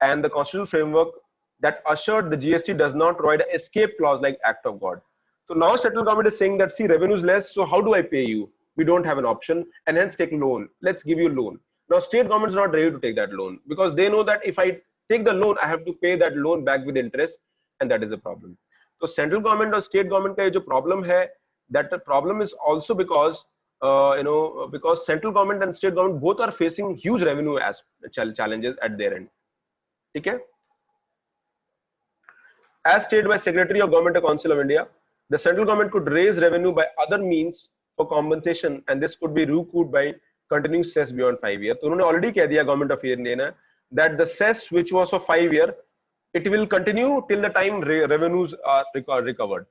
and the constitutional framework that assured the GST does not provide an escape clause like Act of God. So now central government is saying that, see, revenue is less, so how do I pay you? We don't have an option, and hence take loan. Let's give you a loan. Now state government is not ready to take that loan because they know that if I take the loan, I have to pay that loan back with interest, and that is a problem. So central government or state government ka ye jo problem hai, that the problem is also because because central government and state government both are facing huge revenue challenges at their end. Okay? As stated by Secretary of Government of Council of India, the central government could raise revenue by other means for compensation, and this could be recouped by continuing cess beyond 5 years. So उन्होंने already कह दिया Government of India that the cess which was for 5 years, it will continue till the time revenues are recovered.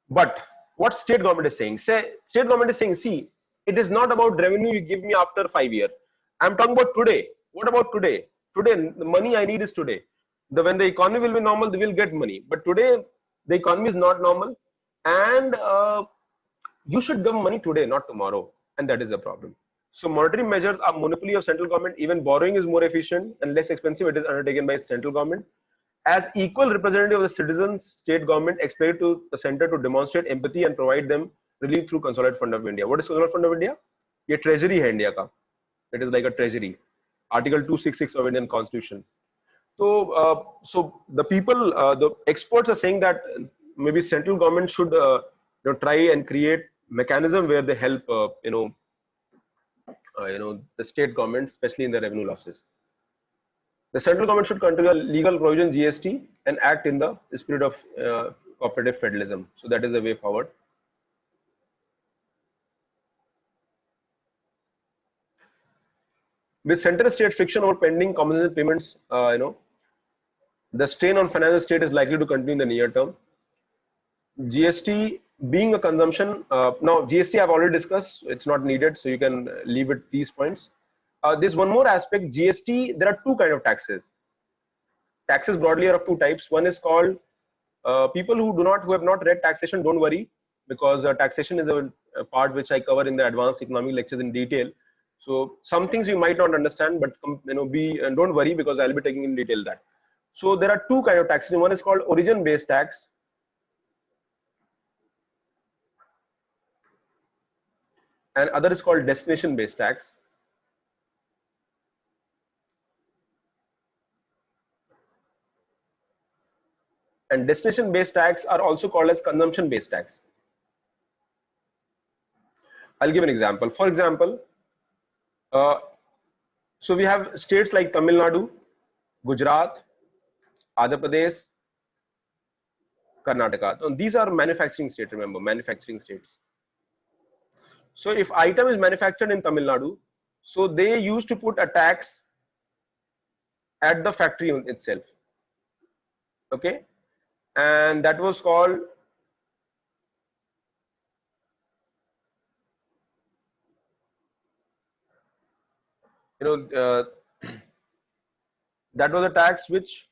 But what state government is saying? State government is saying, see, it is not about revenue you give me after 5 years. I'm talking about today. What about today? Today, the money I need is today. When the economy will be normal, they will get money. But today, the economy is not normal, and you should give money today, not tomorrow, and that is a problem. So monetary measures are monopoly of central government. Even borrowing is more efficient and less expensive. It is undertaken by central government. As equal representative of the citizens, state government expected to the center to demonstrate empathy and provide them relief through Consolidated Fund of India. What is Consolidated Fund of India? ये treasury है India का. It is like a treasury. Article 266 of Indian Constitution. So, so the people, the experts are saying that maybe central government should try and create mechanism where they help the state government, especially in the revenue losses. The central government should continue legal provision GST and act in the spirit of cooperative federalism. So that is the way forward. With central state friction over pending compensation payments, the strain on financial state is likely to continue in the near term. GST being a consumption, now GST I've already discussed, it's not needed, so you can leave it these points. There's one more aspect. GST, there are two kind of taxes. Taxes broadly are of two types. One is called people who have not read taxation, don't worry, because taxation is a part which I cover in the advanced economic lectures in detail. So some things you might not understand, but don't worry, because I'll be taking in detail that. So there are two kind of taxes. One is called origin based tax, and other is called destination based tax. And destination based tax are also called as consumption based tax. I'll give an example. For example, so we have states like Tamil Nadu, Gujarat, Andhra Pradesh, Karnataka. So these are manufacturing states, remember, manufacturing states. So if item is manufactured in Tamil Nadu, so they used to put a tax at the factory itself. Okay, and that was called that was a tax which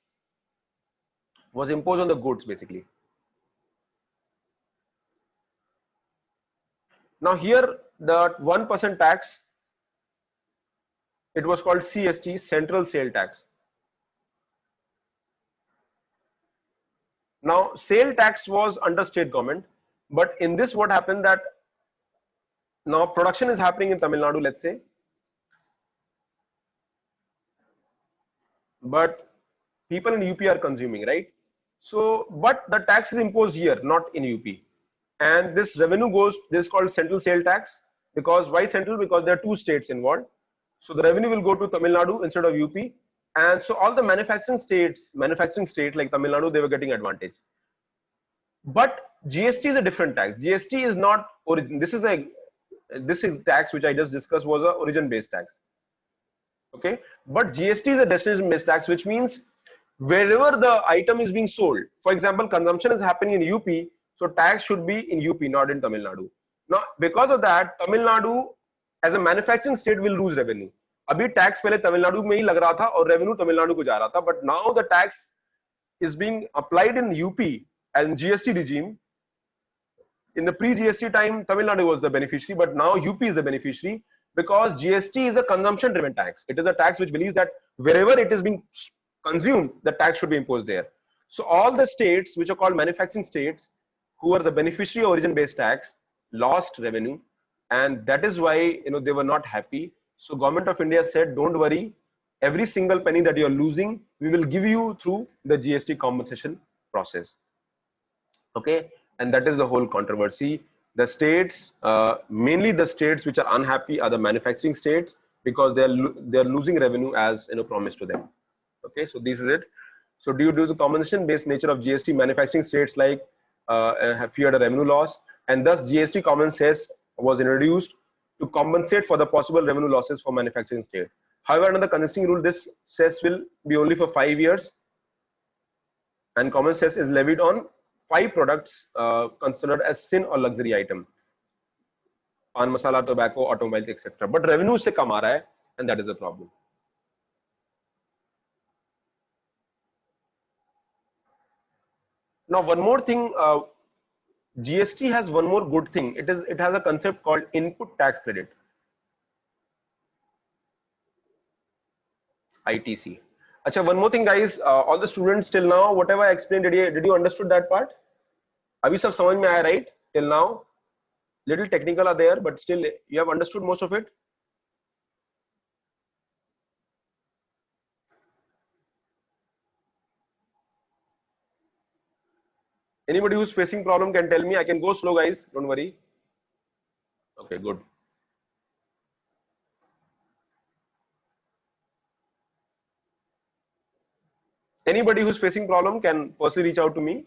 was imposed on the goods basically. Now here the 1% tax, it was called CST, Central Sale Tax. Now sale tax was under state government, but in this what happened that now production is happening in Tamil Nadu, let's say, but people in UP are consuming, right? So, but the tax is imposed here, not in UP. And this revenue goes, this is called central sale tax. Because why central? Because there are two states involved. So the revenue will go to Tamil Nadu instead of UP. And so all the manufacturing states like Tamil Nadu, they were getting advantage. But GST is a different tax. GST is not origin. This is tax which I just discussed was a origin based tax. Okay, but GST is a destination based tax, which means wherever the item is being sold, for example, consumption is happening in UP, so tax should be in UP, not in Tamil Nadu. Now, because of that, Tamil Nadu as a manufacturing state will lose revenue. अभी tax पहले Tamil Nadu में ही लग रहा था और revenue Tamil Nadu को जा रहा था, but now the tax is being applied in UP and GST regime. In the pre-GST time, Tamil Nadu was the beneficiary, but now UP is the beneficiary because GST is a consumption-driven tax. It is a tax which believes that wherever it is being consumed, the tax should be imposed there. So all the states which are called manufacturing states, who are the beneficiary of origin-based tax, lost revenue, and that is why they were not happy. So Government of India said, don't worry, every single penny that you are losing, we will give you through the GST compensation process. Okay, and that is the whole controversy. The states, mainly the states which are unhappy are the manufacturing states because they are losing revenue as promised to them. Okay, so this is it. So due to the compensation based nature of GST, manufacturing states like have feared a revenue loss, and thus GST common cess was introduced to compensate for the possible revenue losses for manufacturing state. However, under the consisting rule, this cess will be only for 5 years, and common cess is levied on 5 products considered as sin or luxury item: pan masala, tobacco, automobiles, etc. But revenue se kam aa raha hai, and that is the problem. Now one more thing, GST has one more good thing. It has a concept called input tax credit, ITC. Acha, one more thing guys, all the students till now, whatever I explained, did you understood that part? Abhi sab samajh mein aaya, right? Till now, little technical are there, but still you have understood most of it. Anybody who's facing problem can tell me. I can go slow, guys. Don't worry. Okay, good. Anybody who's facing problem can personally reach out to me.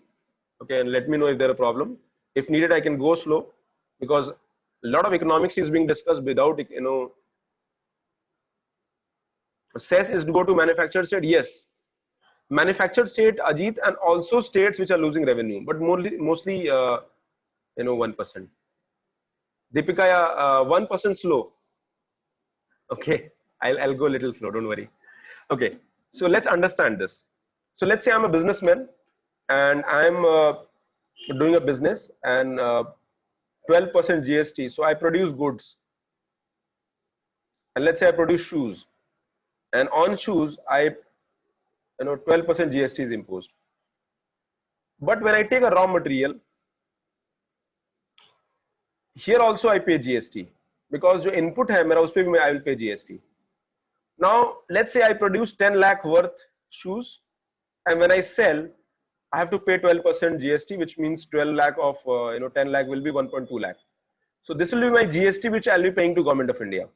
Okay, and let me know if there's a problem. If needed, I can go slow because a lot of economics is being discussed without, cess is to go to manufactured state. Yes, manufactured state, Ajit, and also states which are losing revenue, but mostly 1%. Deepika, 1% slow. Okay, I'll go a little slow. Don't worry. Okay, so let's understand this. So let's say I'm a businessman and I'm doing a business and 12% GST. So I produce goods, and let's say I produce shoes, and on shoes I 12% GST is imposed. But when I take a raw material, here also I pay GST because जो input है मेरा उस पे भी I will pay GST. Now let's say I produce 10 lakh worth shoes, and when I sell, I have to pay 12% GST, which means 12 lakh of 10 lakh will be 1.2 lakh. So this will be my GST which I'll be paying to Government of India.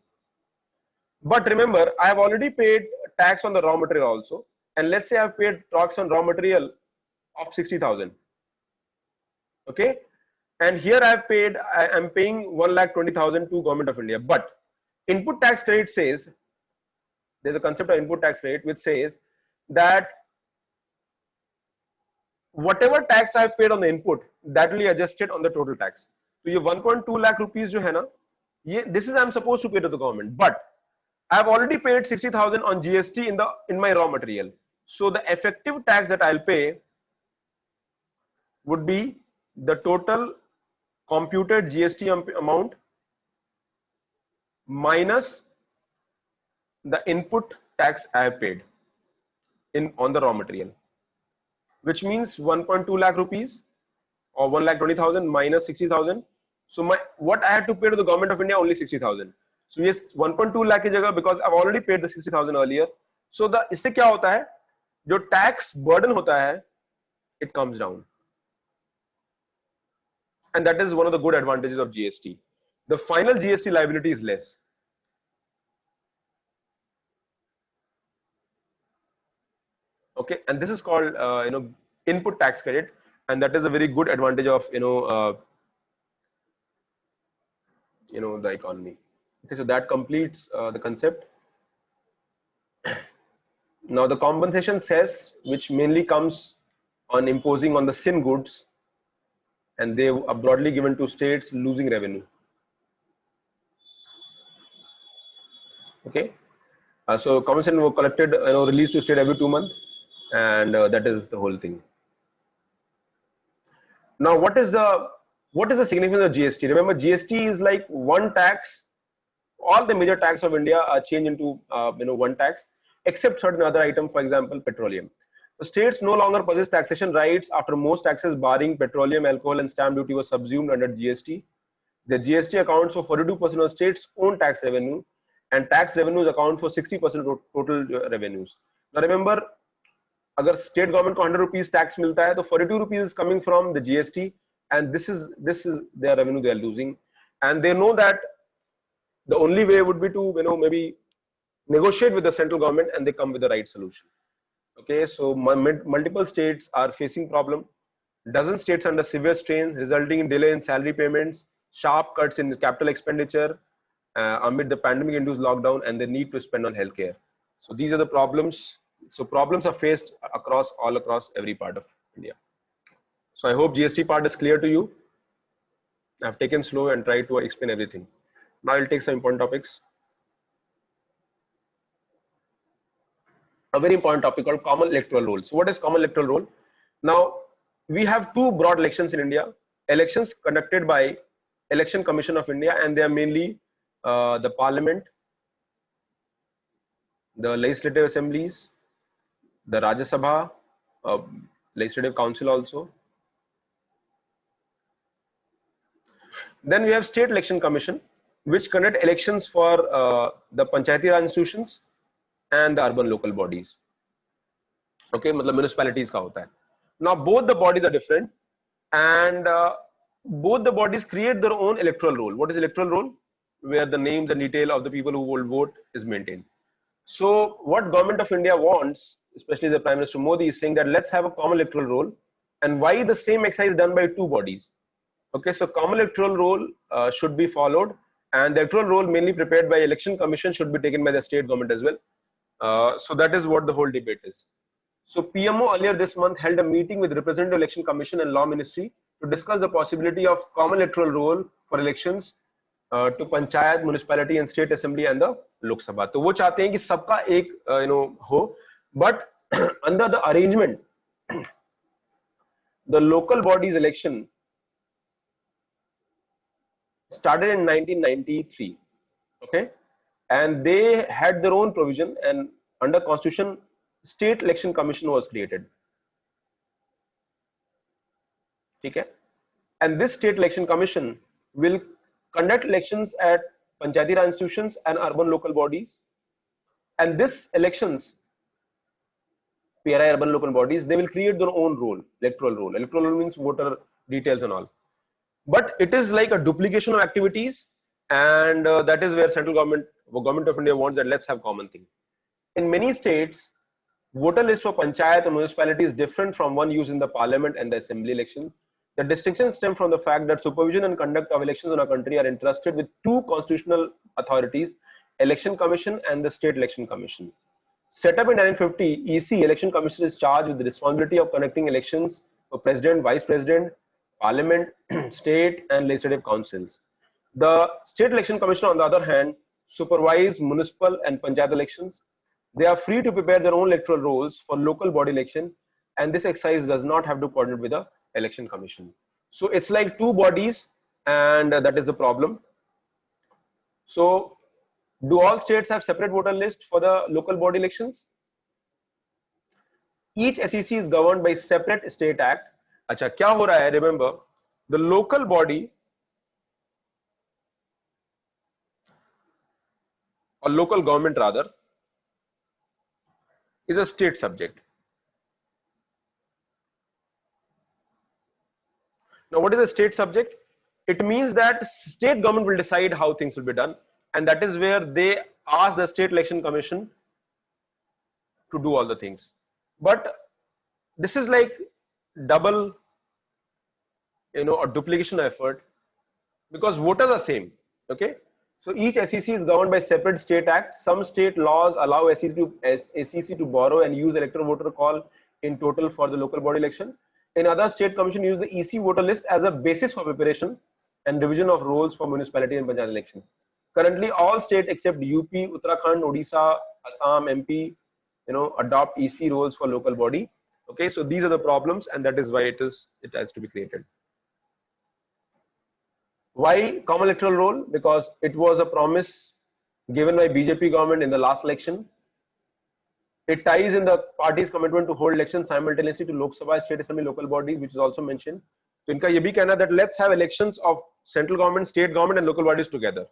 But remember, I have already paid tax on the raw material also, and let's say I've paid tax on raw material of 60,000. Okay, and here I'm paying 1,20,000 to Government of India. But input tax credit says, there's a concept of input tax credit which says that whatever tax I've paid on the input, that will be adjusted on the total tax. So ये 1.2 lakh rupees जो है ना, this is I'm supposed to pay to the government, but I've already paid 60,000 on GST in my raw material. So the effective tax that I'll pay would be the total computed GST amount minus the input tax I have paid on the raw material, which means 1.2 lakh rupees or 1,20,000 minus 60,000. So what I had to pay to the Government of India only 60,000. So yes, 1.2 lakh की जगह, because I've already paid the 60,000 earlier. So इससे क्या होता है, जो tax burden होता है, it comes down. And that is one of the good advantages of GST. The final GST liability is less. Okay, and this is called input tax credit, and that is a very good advantage of the economy. Okay, so that completes the concept. Now the compensation cess, which mainly comes on imposing on the sin goods, and they are broadly given to states losing revenue. Okay, so compensation were collected, released to state every 2 months, and that is the whole thing. Now, what is the significance of GST? Remember, GST is like one tax. All the major tax of India are changed into one tax, except certain other items, for example, petroleum. The states no longer possess taxation rights after most taxes barring petroleum, alcohol, and stamp duty were subsumed under GST. The GST accounts for 42% of states' own tax revenue, and tax revenues account for 60% of total revenues. Now remember, अगर state government को 100 rupees tax मिलता है, तो 42 rupees is coming from the GST, and this is their revenue they are losing, and they know that the only way would be to maybe negotiate with the central government, and they come with the right solution. Okay, so multiple states are facing problem. Dozen states under severe strain, resulting in delay in salary payments, sharp cuts in capital expenditure amid the pandemic-induced lockdown, and the need to spend on healthcare. So these are the problems. So problems are faced all across every part of India. So I hope GST part is clear to you. I've taken slow and tried to explain everything. Now I'll take some important topics. A very important topic called common electoral roll. So what is common electoral roll? Now we have two broad elections in India. Elections conducted by Election Commission of India, and they are mainly the Parliament, the Legislative Assemblies, the Rajya Sabha, Legislative Council also. Then we have State Election Commission, which conduct elections for the Panchayati Raj institutions and the urban local bodies. Okay, मतलब municipalities का होता है. Now both the bodies are different. and both the bodies create their own electoral roll. What is electoral roll? Where the names and detail of the people who will vote is maintained. So what government of India wants, especially the Prime Minister Modi, is saying that let's have a common electoral roll. And why the same exercise is done by two bodies? Okay, so common electoral roll should be followed, and the electoral roll mainly prepared by Election Commission should be taken by the state government as well. So that is what the whole debate is. So PMO earlier this month held a meeting with Representative Election Commission and Law Ministry to discuss the possibility of common electoral roll for elections to Panchayat, Municipality and State Assembly and the Lok Sabha. तो वो चाहते हैं कि सबका एक हो, but under the arrangement, the local bodies election started in 1993, okay, and they had their own provision, and under Constitution, State Election Commission was created. Okay, and this State Election Commission will conduct elections at Panchayati Raj institutions and urban local bodies, and this elections, PRI urban local bodies, they will create their own role, electoral role. Electoral role means voter details and all. But it is like a duplication of activities, and that is where central government of India wants that let's have common thing. In many states, voter list for panchayat and municipality is different from one used in the parliament and the assembly election. The distinction stems from the fact that supervision and conduct of elections in our country are entrusted with two constitutional authorities, Election Commission and the State Election Commission. Set up in 1950, EC, Election Commission, is charged with the responsibility of conducting elections for President, Vice President, Parliament, State and Legislative Councils. The State Election Commission, on the other hand, supervise municipal and panchayat elections. They are free to prepare their own electoral rolls for local body election, and this exercise does not have to coordinate with the Election Commission. So it's like two bodies, and that is the problem. So do all states have separate voter list for the local body elections? Each SEC is governed by separate state act. अच्छा क्या हो रहा है? Remember, the local body or local government rather is a state subject. Now what is a state subject? It means that state government will decide how things will be done, and that is where they ask the State Election Commission to do all the things. But this is like double, a duplication effort, because voters are same. Okay, so each SEC is governed by separate state act. Some state laws allow SEC to borrow and use electoral voter call in total for the local body election. In other state commission use the EC voter list as a basis for preparation and division of roles for municipality and panchayat election. Currently, all states except UP, Uttarakhand, Odisha, Assam, MP, adopt EC roles for local body. Okay, so these are the problems, and that is why it has to be created. Why common electoral roll? Because it was a promise given by BJP government in the last election. It ties in the party's commitment to hold elections simultaneously to Lok Sabha, State Assembly, local body, which is also mentioned. So इनका ये भी कहना that let's have elections of central government, state government and local bodies together.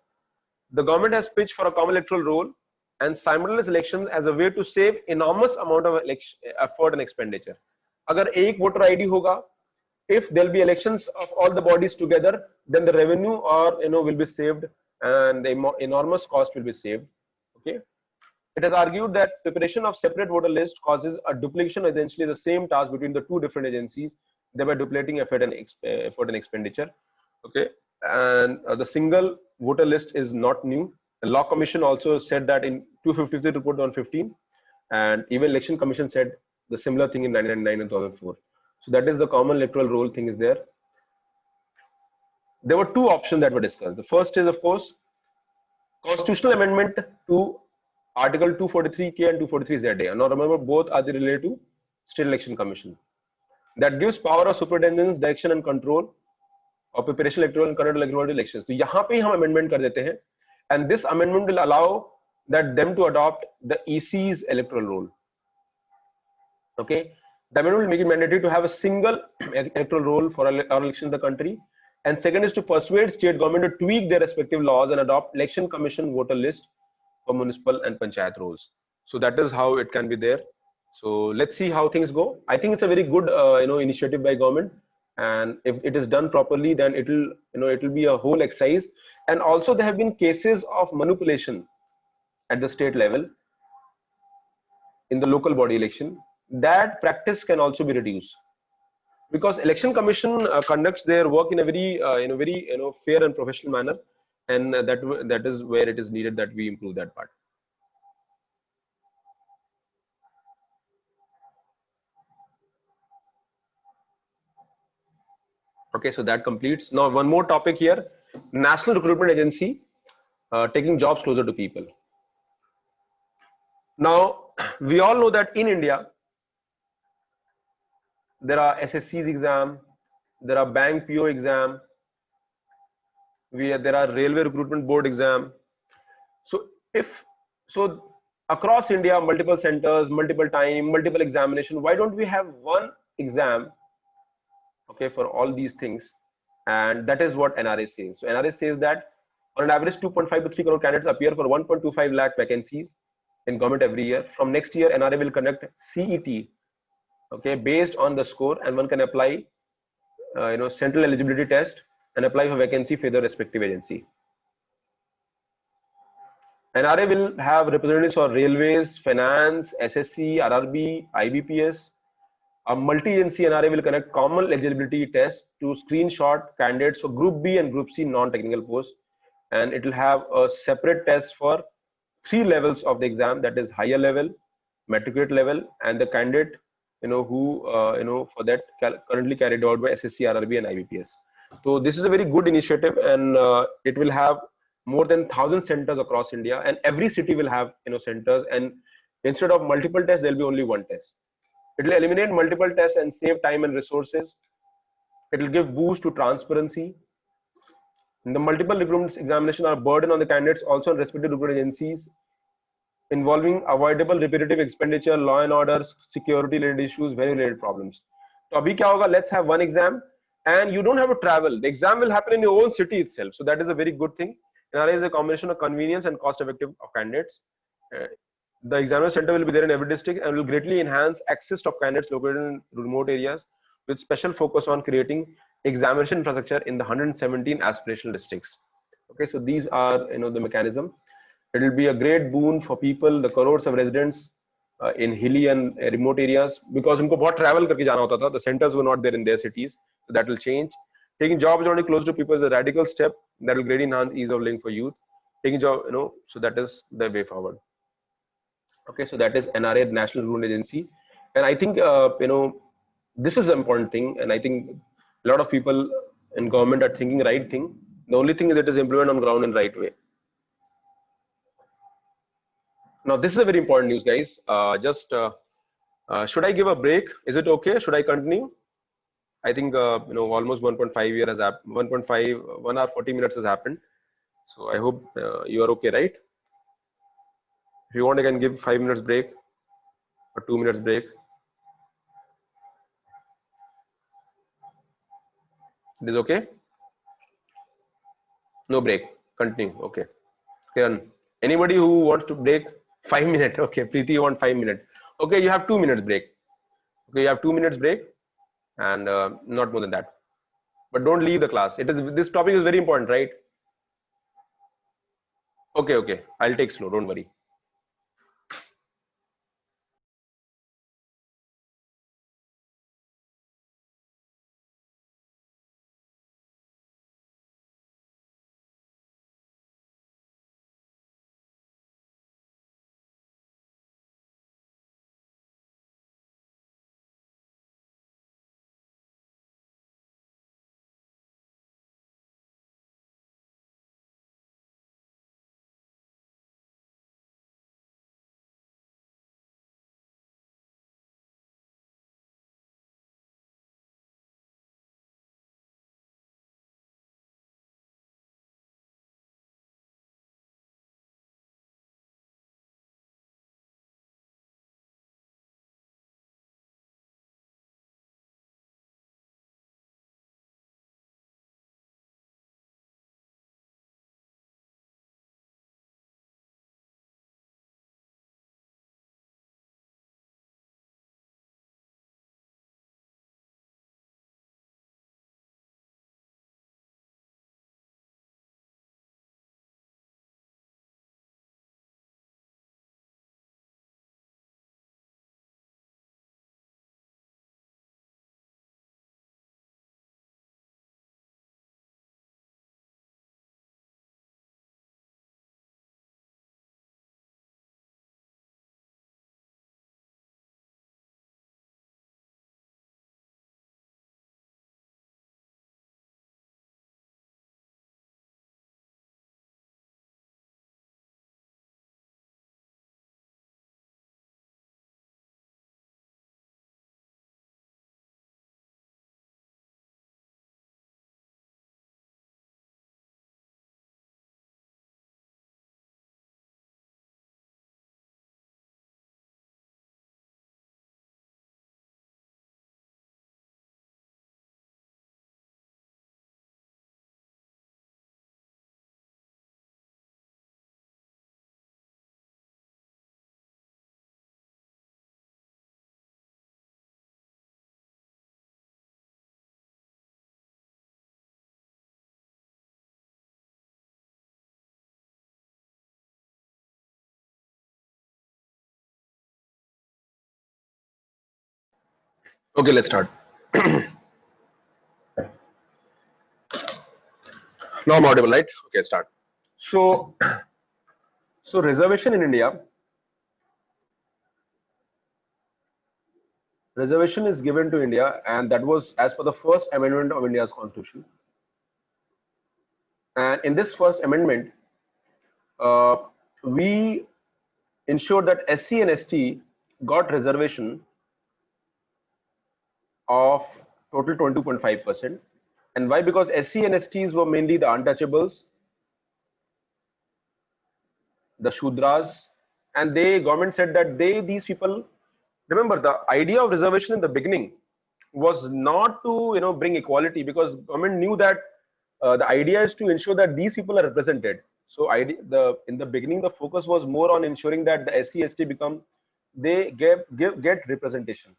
The government has pitched for a common electoral roll and simultaneous elections as a way to save enormous amount of effort and expenditure. अगर एक voter ID होगा, if there will be elections of all the bodies together, then the revenue will be saved and the enormous cost will be saved. Okay. It has argued that preparation of separate voter list causes a duplication, essentially the same task between the two different agencies, thereby duplicating effort and expenditure. Okay, and the single voter list is not new. The Law Commission also said that in 253 report on 15, and even Election Commission said the similar thing in 1999 and 2004. So that is the common electoral roll thing is there. There were two options that were discussed. The first is, of course, constitutional amendment to Article 243K and 243ZA. Now remember, both are related to State Election Commission. That gives power of superintendence, direction and control of preparation electoral and conduct electoral elections. तो यहाँ पे हम amendment कर देते हैं, and this amendment will allow that them to adopt the EC's electoral roll. Okay, the amendment will make it mandatory to have a single electoral roll for our elections in the country. And second is to persuade state government to tweak their respective laws and adopt election commission voter list for municipal and panchayat roles. So that is how it can be there. So let's see how things go. I think it's a very good initiative by government. and if it is done properly, then it will, it will be a whole exercise. And also there have been cases of manipulation at the state level in the local body election. That practice can also be reduced, because election commission conducts their work in a very fair and professional manner, and that is where it is needed that we improve that part. Okay, so that completes. Now one more topic here: National Recruitment Agency taking jobs closer to people. Now we all know that in India there are SSC's exam, there are bank PO exam, there are railway recruitment board exam. So if so across India, multiple centers, multiple time, multiple examination, why don't we have one exam, okay, for all these things? And that is what NRA says. So NRA says that on an average 2.5 to 3 crore candidates appear for 1.25 lakh vacancies in government every year. From next year, NRA will conduct CET, okay, based on the score, and one can apply central eligibility test and apply for vacancy for the respective agency. NRA will have representatives for railways, finance, SSC, RRB, IBPS. A multi-agency NRA will conduct common eligibility tests to screenshot candidates for Group B and Group C non-technical posts, and it will have a separate test for 3 levels of the exam, that is higher level, matriculate level, and the candidate who for that currently carried out by SSC, RRB, and IBPS. So this is a very good initiative, and it will have more than 1,000 centers across India, and every city will have centers, and instead of multiple tests, there will be only one test. It will eliminate multiple tests and save time and resources. It will give boost to transparency. And the multiple recruitment examination are a burden on the candidates, also on respective recruitment agencies, involving avoidable repetitive expenditure, law and order, security related issues, very related problems. So abhi kya hoga? Let's have one exam, and you don't have to travel. The exam will happen in your own city itself. So that is a very good thing. NRA is a combination of convenience and cost effective of candidates. The examiner center will be there in every district and will greatly enhance access of candidates located in remote areas, with special focus on creating examination infrastructure in the 117 aspirational districts. Okay, so these are the mechanism. It will be a great boon for people, the crores of residents in hilly and remote areas, because unko bahut travel karke jana hota tha. The centers were not there in their cities, so that will change. Taking jobs only close to people is a radical step that will greatly enhance ease of living for youth. Taking job, so that is the way forward. Okay, so that is NRA, National Recruitment Agency, and I think this is an important thing, and I think a lot of people in government are thinking right thing. The only thing is it is implemented on ground in right way. Now this is a very important news, guys. Should I give a break? Is it okay? Should I continue? I think almost 1.5 year has happened. 1 hour 40 minutes has happened. So I hope you are okay, right? If you want, I can give 5 minutes break or 2 minutes break. It is okay? No break. Continue. Okay. Kiran, anybody who wants to break 5 minutes? Okay. Preeti, you want 5 minutes? Okay, you have 2 minutes break. Okay, you have 2 minutes break, and not more than that. But don't leave the class. This topic is very important, right? Okay, okay. I'll take slow. Don't worry. Okay, let's start. Now I'm audible, right? Okay, start. So, so reservation in India, reservation is given to India, and that was as per the first amendment of India's constitution. And in this first amendment, uh, we ensured that SC and ST got reservation of total 22.5%. And why? Because SC and STs were mainly the untouchables, the Shudras, and they government said that these people, remember, the idea of reservation in the beginning was not to bring equality, because government knew that the idea is to ensure that these people are represented. So in the beginning the focus was more on ensuring that the SC ST become, they get representation.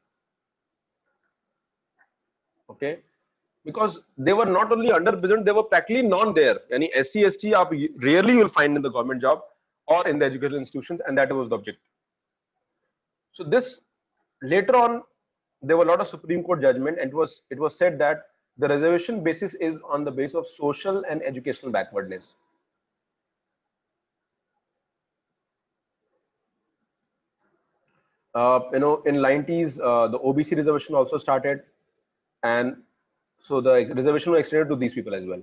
Okay, because they were not only underrepresented, they were practically non there. Any SC ST आप rarely you will find in the government job or in the educational institutions, and that was the object. So this, later on, there were a lot of Supreme Court judgment, and it was said that the reservation basis is on the basis of social and educational backwardness. In 90s, the OBC reservation also started, and so the reservation was extended to these people as well.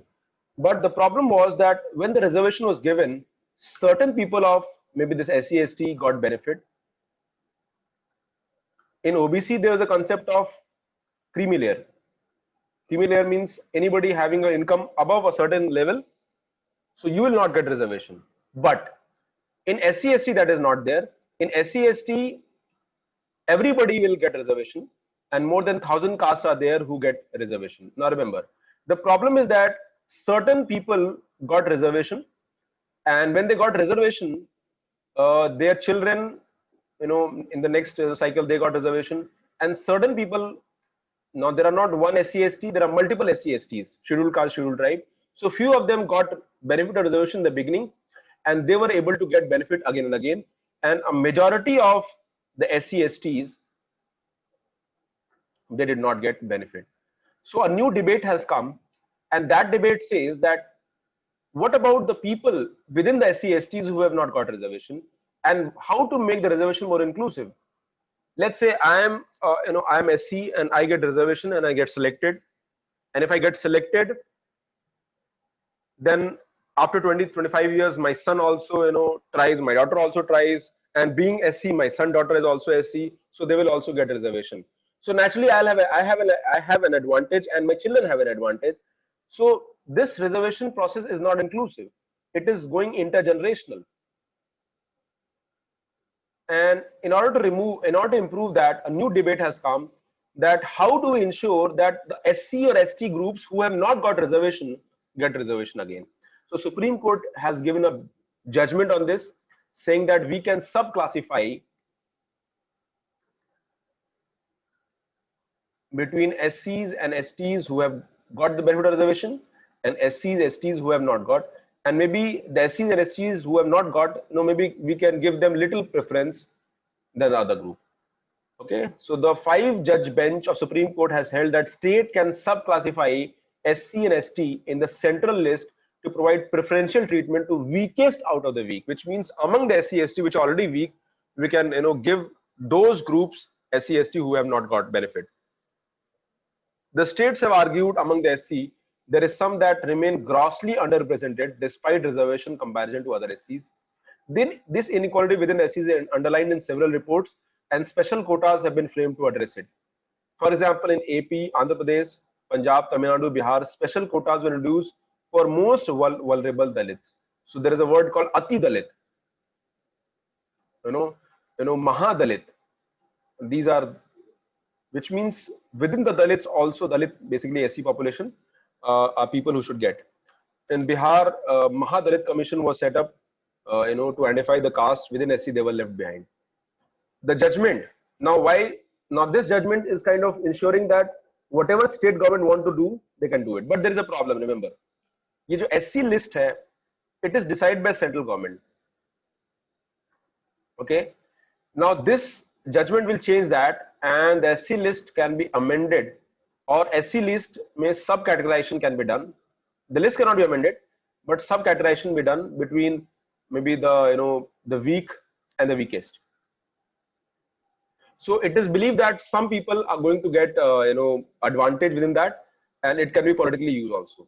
But the problem was that when the reservation was given, certain people of maybe this SC ST got benefit. In OBC, there was a concept of creamy layer. Creamy layer means anybody having an income above a certain level, so you will not get reservation. But in SC ST, that is not there. In SC ST, everybody will get reservation, and more than 1,000 castes are there who get reservation. Now remember, the problem is that certain people got reservation, and when they got reservation, their children, in the next cycle they got reservation, and certain people, now there are not one SC ST, there are multiple SC STs, scheduled caste, scheduled tribe. So few of them got benefit of reservation in the beginning, and they were able to get benefit again and again, and a majority of the SC STs, they did not get benefit. So a new debate has come, and that debate says that what about the people within the SC STs who have not got reservation, and how to make the reservation more inclusive. Let's say I am I am SC and I get reservation and I get selected, and if I get selected, then after 20-25 years my son also tries, my daughter also tries, and being SC, my son daughter is also SC, so they will also get reservation. So naturally I have an advantage, and my children have an advantage. So this reservation process is not inclusive, it is going intergenerational. And in order to improve that, a new debate has come, that how do we ensure that the SC or ST groups who have not got reservation get reservation again. So Supreme Court has given a judgment on this, saying that we can subclassify between SCs and STs who have got the benefit of reservation, and SCs, STs who have not got. And maybe the SCs and STs who have not got, maybe we can give them little preference than the other group. Okay, so the 5-judge bench of Supreme Court has held that state can subclassify SC and ST in the central list to provide preferential treatment to weakest out of the weak, which means among the SC ST which are already weak, we can give those groups SC ST who have not got benefit. The states have argued among the SC there is some that remain grossly underrepresented despite reservation comparison to other SCs. Then this inequality within SCs is underlined in several reports, and special quotas have been framed to address it. For example, in AP, Andhra Pradesh, Punjab, Tamil Nadu, Bihar, special quotas were introduced for most vulnerable Dalits. So there is a word called Ati Dalit, Mahadalit. These are, which means within the Dalits also, Dalit basically SC population are people who should get. In Bihar, Mahadalit Commission was set up, to identify the caste within SC they were left behind. The judgment, now this judgment is kind of ensuring that whatever state government want to do, they can do it. But there is a problem. Remember, ये जो SC list है, it is decided by central government. Okay, now this judgment will change that, and the SC list can be amended, or SC list में sub categorization can be done. The list cannot be amended, but sub categorization be done between maybe the the weak and the weakest. So it is believed that some people are going to get advantage within that, and it can be politically used also.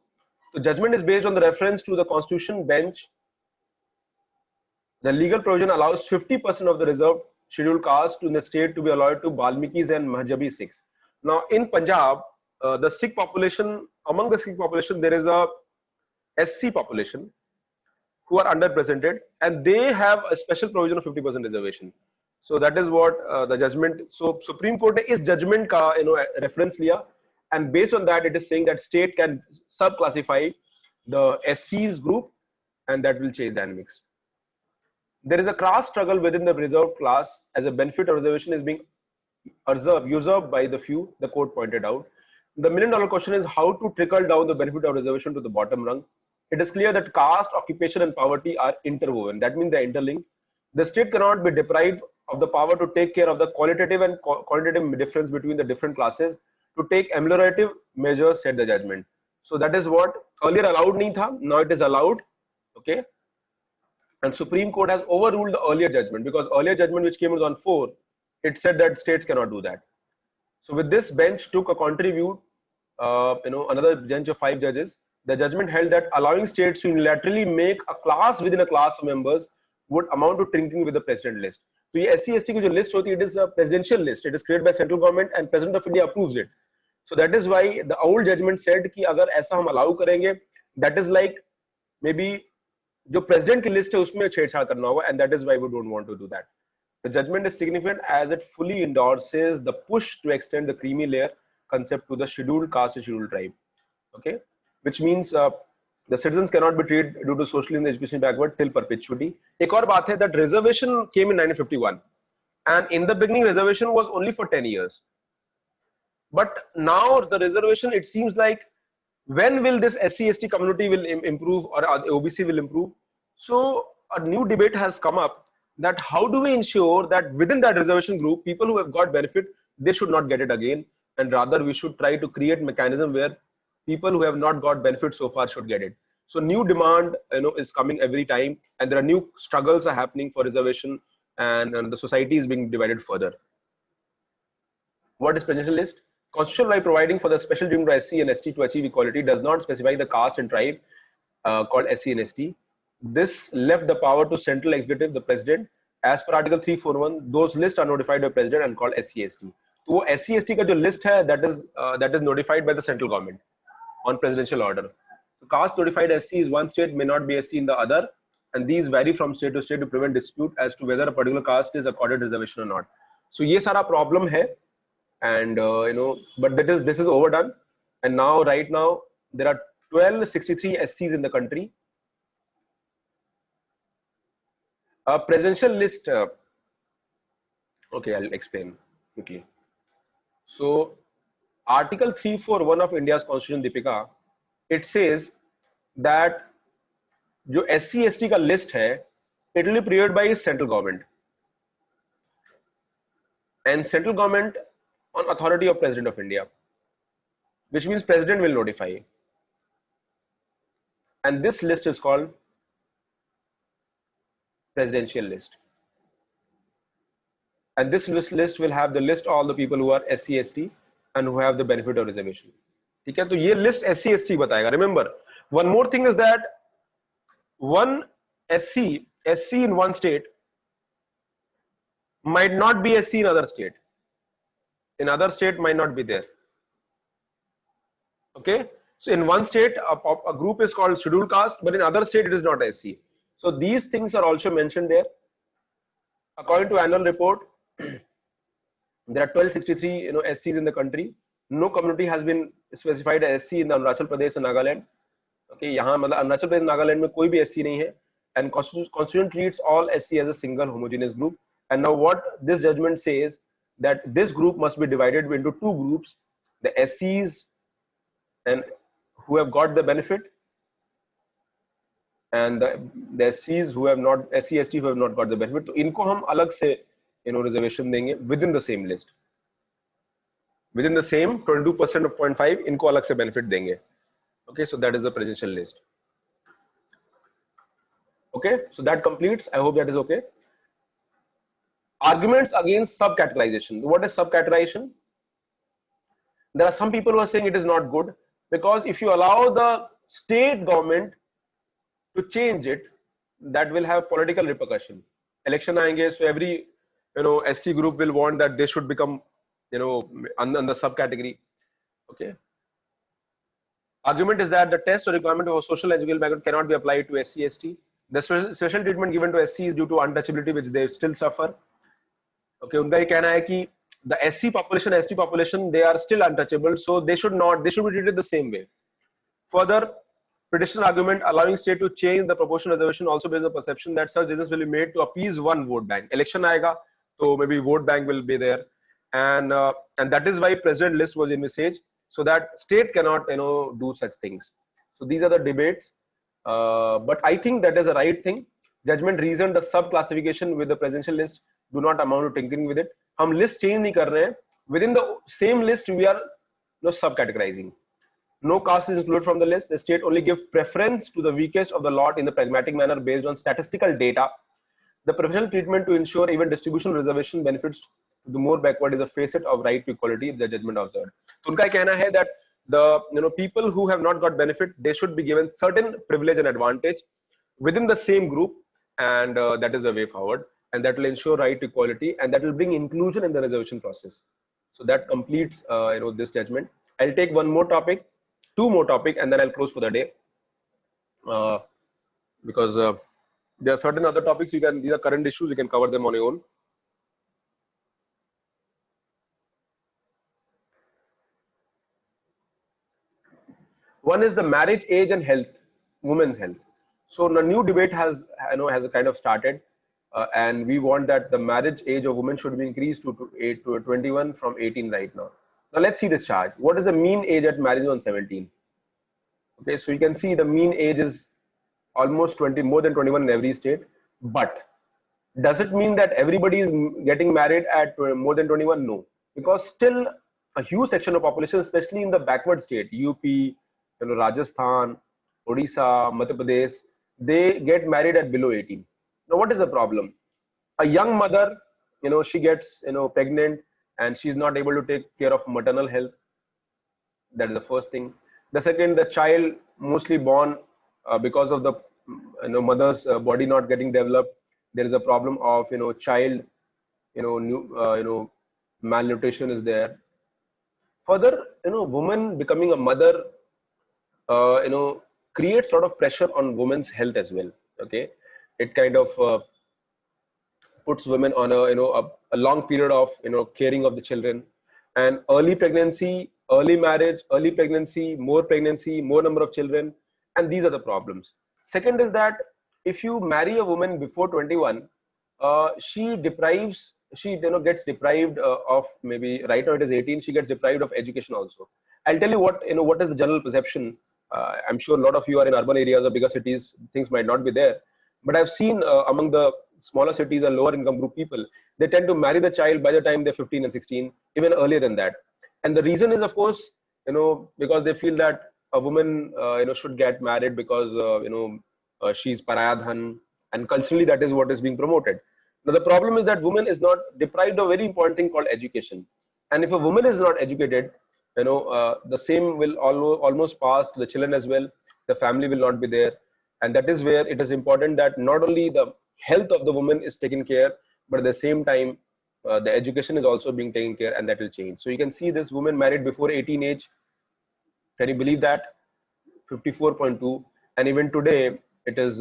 The judgment is based on the reference to the Constitution bench. The legal provision allows 50% of the reserved scheduled caste in the state to be allowed to Balmikis and Mahjabi Sikhs. Now in Punjab, the Sikh population, among the Sikh population, there is a SC population who are underrepresented, and they have a special provision of 50% reservation. So that is what the judgment. So Supreme Court ने इस judgment का reference लिया, and based on that it is saying that state can sub-classify the SC's group, and that will change dynamics. There is a class struggle within the reserved class as a benefit of reservation is being usurped by the few, the court pointed out. The million-dollar question is how to trickle down the benefit of reservation to the bottom rung. It is clear that caste, occupation and poverty are interwoven. That means they are interlinked. The state cannot be deprived of the power to take care of the qualitative and quantitative difference between the different classes to take ameliorative measures, said the judgment. So that is what earlier allowed nahi tha, now it is allowed. Okay. And Supreme Court has overruled the earlier judgment, because earlier judgment which came on 4, it said that states cannot do that. So with this, bench took a contrary view, another bench of 5 judges. The judgment held that allowing states to unilaterally make a class within a class of members would amount to tinkering with the president list. So ये SC/ST की जो list होती है, it is a presidential list. It is created by central government and President of India approves it. So that is why the old judgment said कि अगर ऐसा हम allow करेंगे, that is like maybe जो president की list है उसमें छेड़छाड़ करना होगा, and that is why we don't want to do that. The judgment is significant as it fully endorses the push to extend the creamy layer concept to the scheduled caste and scheduled tribe. Okay, which means the citizens cannot be treated due to socially and education backward till perpetuity. एक और बात है that reservation came in 1951, and in the beginning reservation was only for 10 years. But now the reservation, it seems like, when will this SC/ST community will improve, or the OBC will improve? So a new debate has come up that how do we ensure that within that reservation group, people who have got benefit, they should not get it again, and rather we should try to create mechanism where people who have not got benefit so far should get it. So new demand is coming every time, and there are new struggles are happening for reservation, and the society is being divided further. What is presidential list? Constitution, by providing for the special treatment of SC and ST to achieve equality, does not specify the caste and tribe called SC and ST. This left the power to central executive, the president. As per Article 341, those lists are notified by president and called SC/ST. तो वो SC/ST का जो list है, that is notified by the central government on presidential order. So caste notified SC is one state, may not be SC in the other, and these vary from state to state to prevent dispute as to whether a particular caste is accorded reservation or not. So ये सारा problem है. And but this is overdone, and now right now there are 1263 SCs in the country. A presidential list. Okay, I'll explain quickly. So Article 341 of India's Constitution, Deepika, it says that जो SC/ST का list है, it will be prepared by central government, and central government on authority of President of India, which means President will notify. And this list is called presidential list. And this list will have the list of all the people who are SC/ST and who have the benefit of reservation. ठीक है, तो ये list SC/ST बताएगा. Remember, one more thing is that one SC in one state might not be SC in other state. In other state might not be there. Okay, so in one state a group is called scheduled caste, but in other state it is not SC. So these things are also mentioned there. According to annual report, there are 1263 SCs in the country. No community has been specified as SC in the Arunachal Pradesh and Nagaland. Okay, यहाँ मतलब अरुणाचल प्रदेश नागालैंड में कोई भी SC नहीं है, and Constitution treats all SC as a single homogeneous group. And now what this judgment says, that this group must be divided into two groups: the SCs and who have got the benefit, and the SCs who have not, SC/ST who have not got the benefit. तो इनको हम अलग से reservation देंगे within the same list. within the same 22% of 0.5 इनको अलग से benefit देंगे. Okay, so that is the presidential list. Okay, so that completes. I hope that is okay. Arguments against subcategorization. What is subcategorization? There are some people who are saying it is not good because if you allow the state government to change it, that will have political repercussion. Election aayenge, so every SC group will want that they should become under subcategory. Okay. Argument is that the test or requirement of a social and educational background cannot be applied to SC ST. The special treatment given to SC is due to untouchability, which they still suffer. Okay, उनका ये कहना है कि the SC population, ST population, they are still untouchable, so they should be treated the same way. Further, petition argument allowing state to change the proportional reservation also bears the perception that such decisions will be made to appease one vote bank. Election आएगा, so maybe vote bank will be there, and that is why president list was envisaged, so that state cannot do such things. So these are the debates, but I think that is the right thing. Judgment reasoned the sub classification with the presidential list do not amount to tinkering with it. हम list change नहीं कर रहे हैं. Within the same list we are sub categorizing. No caste is included from the list. The state only gives preference to the weakest of the lot in the pragmatic manner based on statistical data. The preferential treatment to ensure even distribution reservation benefits to the more backward is a facet of right to equality. The judgment observed. तो उनका कहना है that the people who have not got benefit, they should be given certain privilege and advantage within the same group, and that is the way forward, and that will ensure right to equality, and that will bring inclusion in the reservation process. So that completes this judgment. I'll take one more topic, two more topic, and then I'll close for the day, because there are certain other topics these are current issues, you can cover them on your own. One is the marriage age and health, women's health. So the new debate has a kind of started, and we want that the marriage age of women should be increased to 21 from 18 right now. Now let's see this chart. What is the mean age at marriage on 17? Okay, so you can see the mean age is almost more than 21 in every state. But does it mean that everybody is getting married at more than 21? No, because still a huge section of population, especially in the backward state, UP, Rajasthan, Odisha, Madhya Pradesh, they get married at below 18. Now, what is the problem? A young mother, she gets pregnant and she's not able to take care of maternal health. That is the first thing. The second, the child mostly born because of the mother's body not getting developed. There is a problem of child malnutrition is there. Further, woman becoming a mother creates a lot of pressure on women's health as well. Okay, it kind of puts women on a long period of caring of the children, and early pregnancy, early marriage, early pregnancy, more number of children, and these are the problems. Second is that if you marry a woman before 21, she gets deprived of, maybe right now it is 18, she gets deprived of education also. I'll tell you what is the general perception. I'm sure a lot of you are in urban areas or bigger cities, things might not be there, but I've seen among the smaller cities and lower income group people, they tend to marry the child by the time they're 15 and 16, even earlier than that. And the reason is, of course, because they feel that a woman should get married because she's parayadhan, and culturally that is what is being promoted. Now the problem is that woman is not deprived of a very important thing called education, and if a woman is not educated, the same will almost pass to the children as well. The family will not be there, and that is where it is important that not only the health of the woman is taken care, but at the same time the education is also being taken care, and that will change. So you can see this woman married before 18 age. Can you believe that? 54.2, and even today it is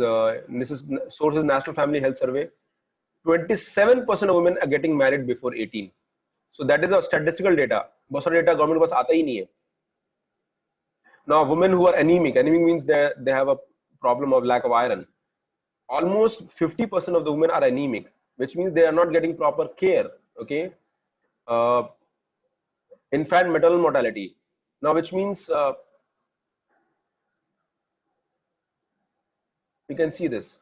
this is sources National Family Health Survey. 27% of women are getting married before 18. So that is a statistical data. बहुत सारा data government के पास आता ही नहीं है. Now women who are anemic means they have a problem of lack of iron. Almost 50% of the women are anemic, which means they are not getting proper care. Okay, infant maternal mortality. Now, which means you can see this.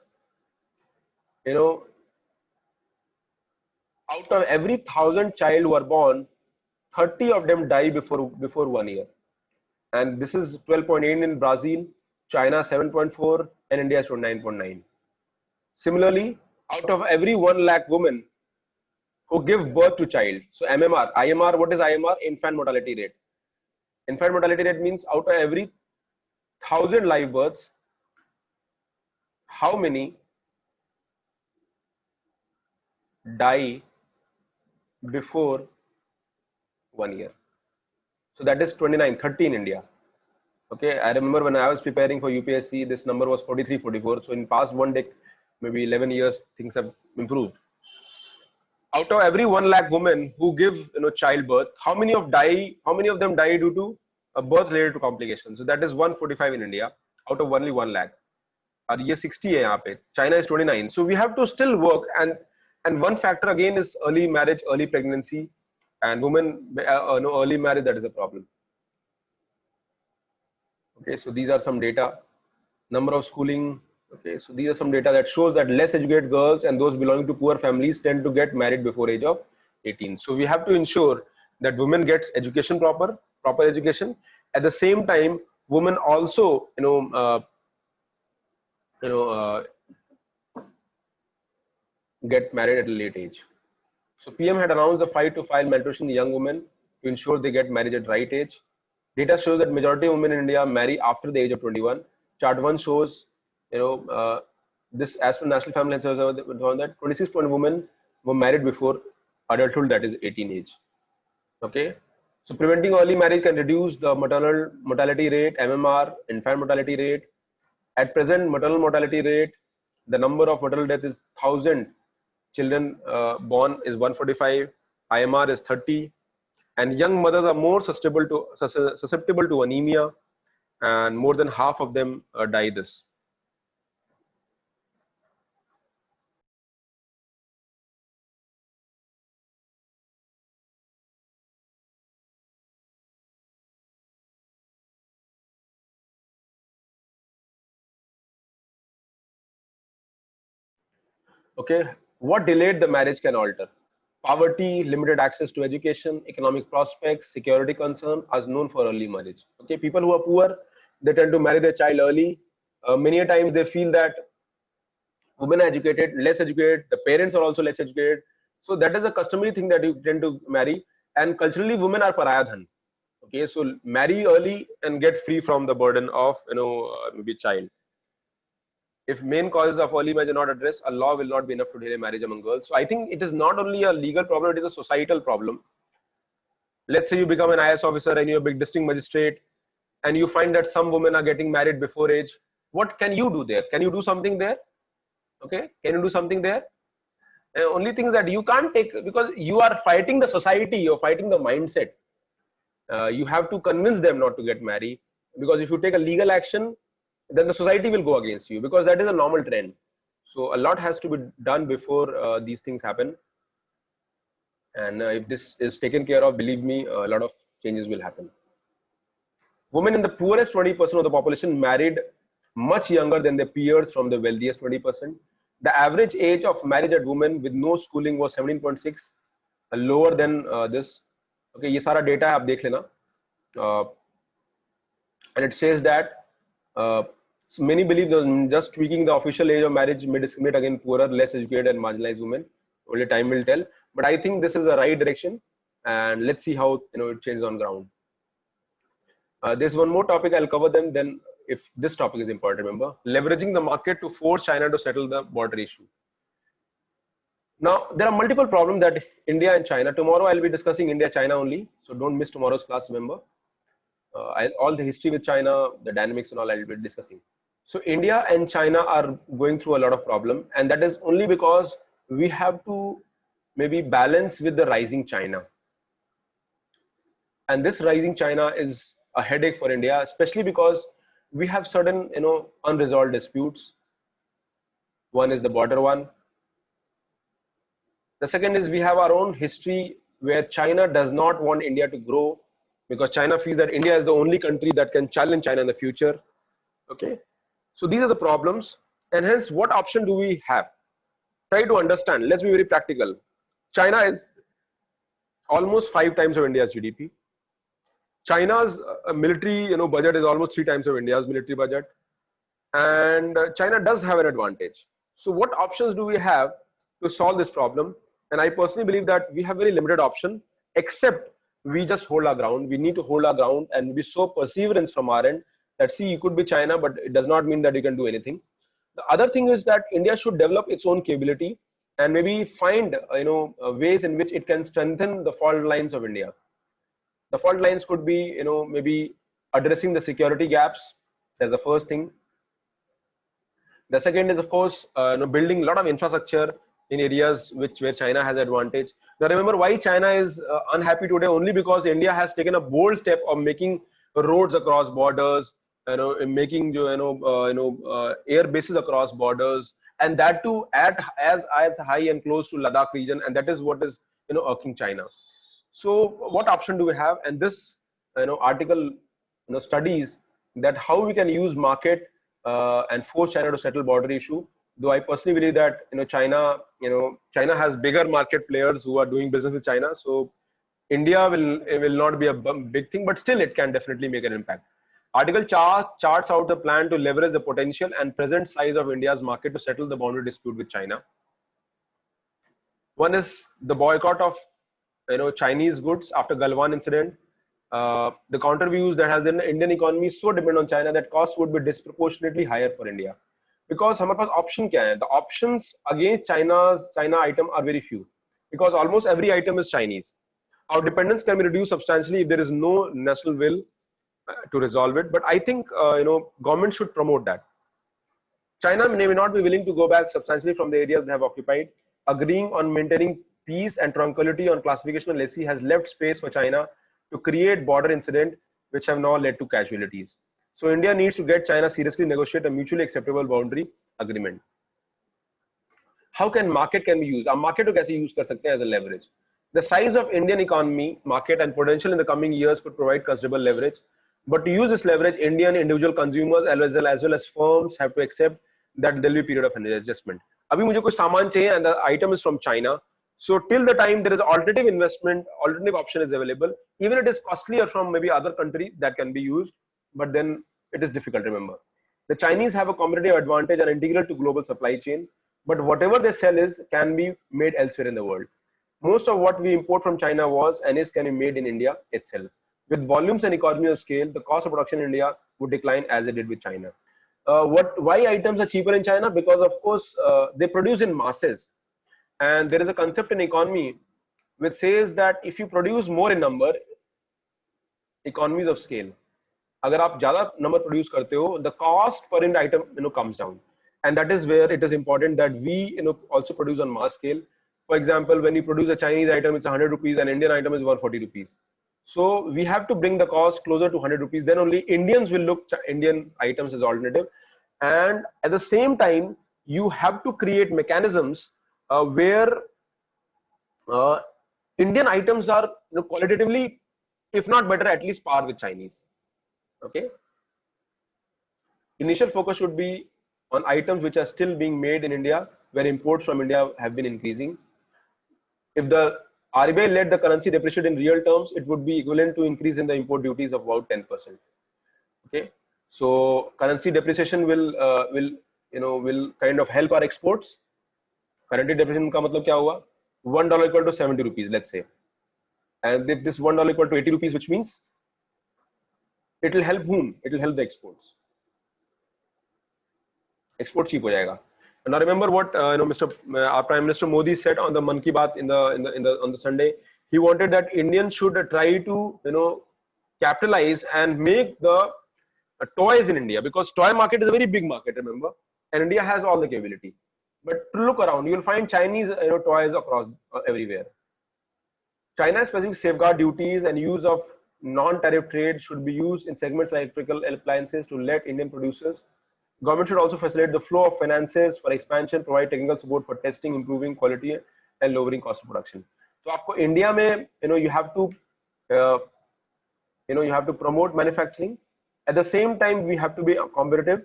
Out of every 1,000 child who are born, 30 of them die before 1 year. And this is 12.8 in Brazil, China 7.4, and India is 9.9. Similarly, out of every 1 lakh women who give birth to child, so MMR, IMR, what is IMR? Infant mortality rate. Infant mortality rate means out of every 1,000 live births, how many die before 1 year? So that is 29, 30 in India. Okay, I remember when I was preparing for UPSC, this number was 43, 44. So in past 1 decade, maybe 11 years, things have improved. Out of every 1 lakh women who give childbirth, how many of them die due to a birth related to complications? So that is 145 in India out of only 1 lakh. और ये 60 है यहाँ पे. China is 29. So we have to still work, and one factor again is early marriage, early pregnancy, and women early marriage, that is a problem. Okay, so these are some data. Number of schooling. Okay, so these are some data that shows that less educated girls and those belonging to poor families tend to get married before age of 18. So we have to ensure that women gets education, proper education. At the same time, women also get married at a late age. So PM had announced the fight to file mentorship in young women to ensure they get married at right age. Data shows that majority of women in India marry after the age of 21. Chart 1 shows, this as per National Family Health Survey, found that 26% of women were married before adulthood, that is 18 age. Okay, so preventing early marriage can reduce the maternal mortality rate, MMR, infant mortality rate. At present, maternal mortality rate, the number of maternal death is 1,000 children born is 145, IMR is 30, and young mothers are more susceptible to anemia, and more than half of them die this. Okay, what delayed the marriage can alter? Poverty, limited access to education, economic prospects, security concern are known for early marriage. Okay, people who are poor, they tend to marry their child early. Many a times they feel that women are educated, less educated, the parents are also less educated. So that is a customary thing that you tend to marry. And culturally, women are paraya dhan. Okay, so marry early and get free from the burden of maybe child. If main causes of early marriage are not addressed, a law will not be enough to delay marriage among girls. So I think it is not only a legal problem, it is a societal problem. Let's say you become an IS officer and you're a big district magistrate, and you find that some women are getting married before age. What can you do there? Can you do something there? Okay, can you do something there? Only thing is that you can't take, because you are fighting the society, you're fighting the mindset. You have to convince them not to get married, because if you take a legal action, then the society will go against you, because that is a normal trend. So a lot has to be done before these things happen. And if this is taken care of, believe me, a lot of changes will happen. Women in the poorest 20% of the population married much younger than their peers from the wealthiest 20%. The average age of marriage at women with no schooling was 17.6, lower than this. Okay, ये सारा data है, आप देख लेना. And it says that so many believe that just tweaking the official age of marriage may discriminate against poorer, less educated, and marginalized women. Only time will tell. But I think this is the right direction, and let's see how it changes on ground. There's one more topic I'll cover them. Then, if this topic is important, remember leveraging the market to force China to settle the border issue. Now, there are multiple problems that India and China. Tomorrow I'll be discussing India, China only. So don't miss tomorrow's class. Remember, all the history with China, the dynamics, and all I'll be discussing. So India and China are going through a lot of problem, and that is only because we have to maybe balance with the rising China. And this rising China is a headache for India, especially because we have certain unresolved disputes. One is the border one. The second is we have our own history where China does not want India to grow, because China feels that India is the only country that can challenge China in the future. Okay, so these are the problems, and hence what option do we have? Try to understand. Let's be very practical. China is almost 5 times of India's GDP. China's military, budget is almost 3 times of India's military budget, and China does have an advantage. So, what options do we have to solve this problem? And I personally believe that we have very limited option, except we just hold our ground. We need to hold our ground and be so perseverance from our end that see, you could be China, but it does not mean that you can do anything. The other thing is that India should develop its own capability and maybe find ways in which it can strengthen the fault lines of India. The fault lines could be maybe addressing the security gaps. That's the first thing. The second is, of course, building a lot of infrastructure in areas where China has advantage. Now remember why China is unhappy today, only because India has taken a bold step of making roads across borders, making air bases across borders, and that too at as high and close to Ladakh region, and that is what is irking China. So what option do we have? And this article studies that how we can use market and force China to settle border issue. Though I personally believe that China has bigger market players who are doing business with China, so India will not be a big thing, but still it can definitely make an impact. Article charts out the plan to leverage the potential and present size of India's market to settle the boundary dispute with China. One is the boycott of Chinese goods after Galwan incident. The counter views that has the Indian economy so dependent on China that costs would be disproportionately higher for India. Because हमारे पास option क्या है? The options against China item are very few. Because almost every item is Chinese. Our dependence can be reduced substantially if there is no national will to resolve it. But I think government should promote that. China may not be willing to go back substantially from the areas they have occupied. Agreeing on maintaining peace and tranquility on classification of lessee has left space for China to create border incidents which have now led to casualties. So India needs to get China seriously negotiate a mutually acceptable boundary agreement. How can market be used? A market को कैसे use कर सकते हैं as a leverage? The size of Indian economy, market and potential in the coming years could provide considerable leverage. But to use this leverage, Indian individual consumers as well as firms have to accept that there will be a period of adjustment. अभी मुझे कोई सामान चाहिए and the item is from China. So till the time there is alternative investment, alternative option is available, even it is costlier from maybe other country that can be used, but then it is difficult. Remember, the Chinese have a competitive advantage and integral to global supply chain, but whatever they sell can be made elsewhere in the world. Most of what we import from China was and can be made in India itself. With volumes and economy of scale, the cost of production in India would decline as it did with China. Why items are cheaper in China? Because of course they produce in masses. And there is a concept in economy which says that if you produce more in number, economies of scale. अगर आप ज़्यादा number produce करते हो, the cost per unit item comes down, and that is where it is important that we also produce on mass scale. For example, when you produce a Chinese item, it's 100 rupees, and Indian item is 140 rupees. So we have to bring the cost closer to 100 rupees. Then only Indians will look Indian items as alternative, and at the same time, you have to create mechanisms where Indian items are qualitatively, if not better, at least par with Chinese. Okay. Initial focus should be on items which are still being made in India, where imports from India have been increasing. If the RBI let the currency depreciate in real terms, it would be equivalent to increase in the import duties of about 10%. Okay. So currency depreciation will kind of help our exports. Currency depreciation का मतलब क्या हुआ? $1 equal to 70 rupees, let's say. And if this $1 equal to 80 rupees, which means it will help whom? It will help the exports. Export cheap हो जाएगा. And now remember what our Prime Minister Modi said on the Mann Ki Baat on the Sunday. He wanted that Indians should try to capitalize and make the toys in India, because toy market is a very big market, remember, and India has all the capability. But to look around, you will find Chinese toys across everywhere. China's specific safeguard duties and use of non-tariff trade should be used in segments like electrical appliances to let Indian producers. Government should also facilitate the flow of finances for expansion, provide technical support for testing, improving quality and lowering cost of production. So आपको India में you have to promote manufacturing. At the same time, we have to be competitive.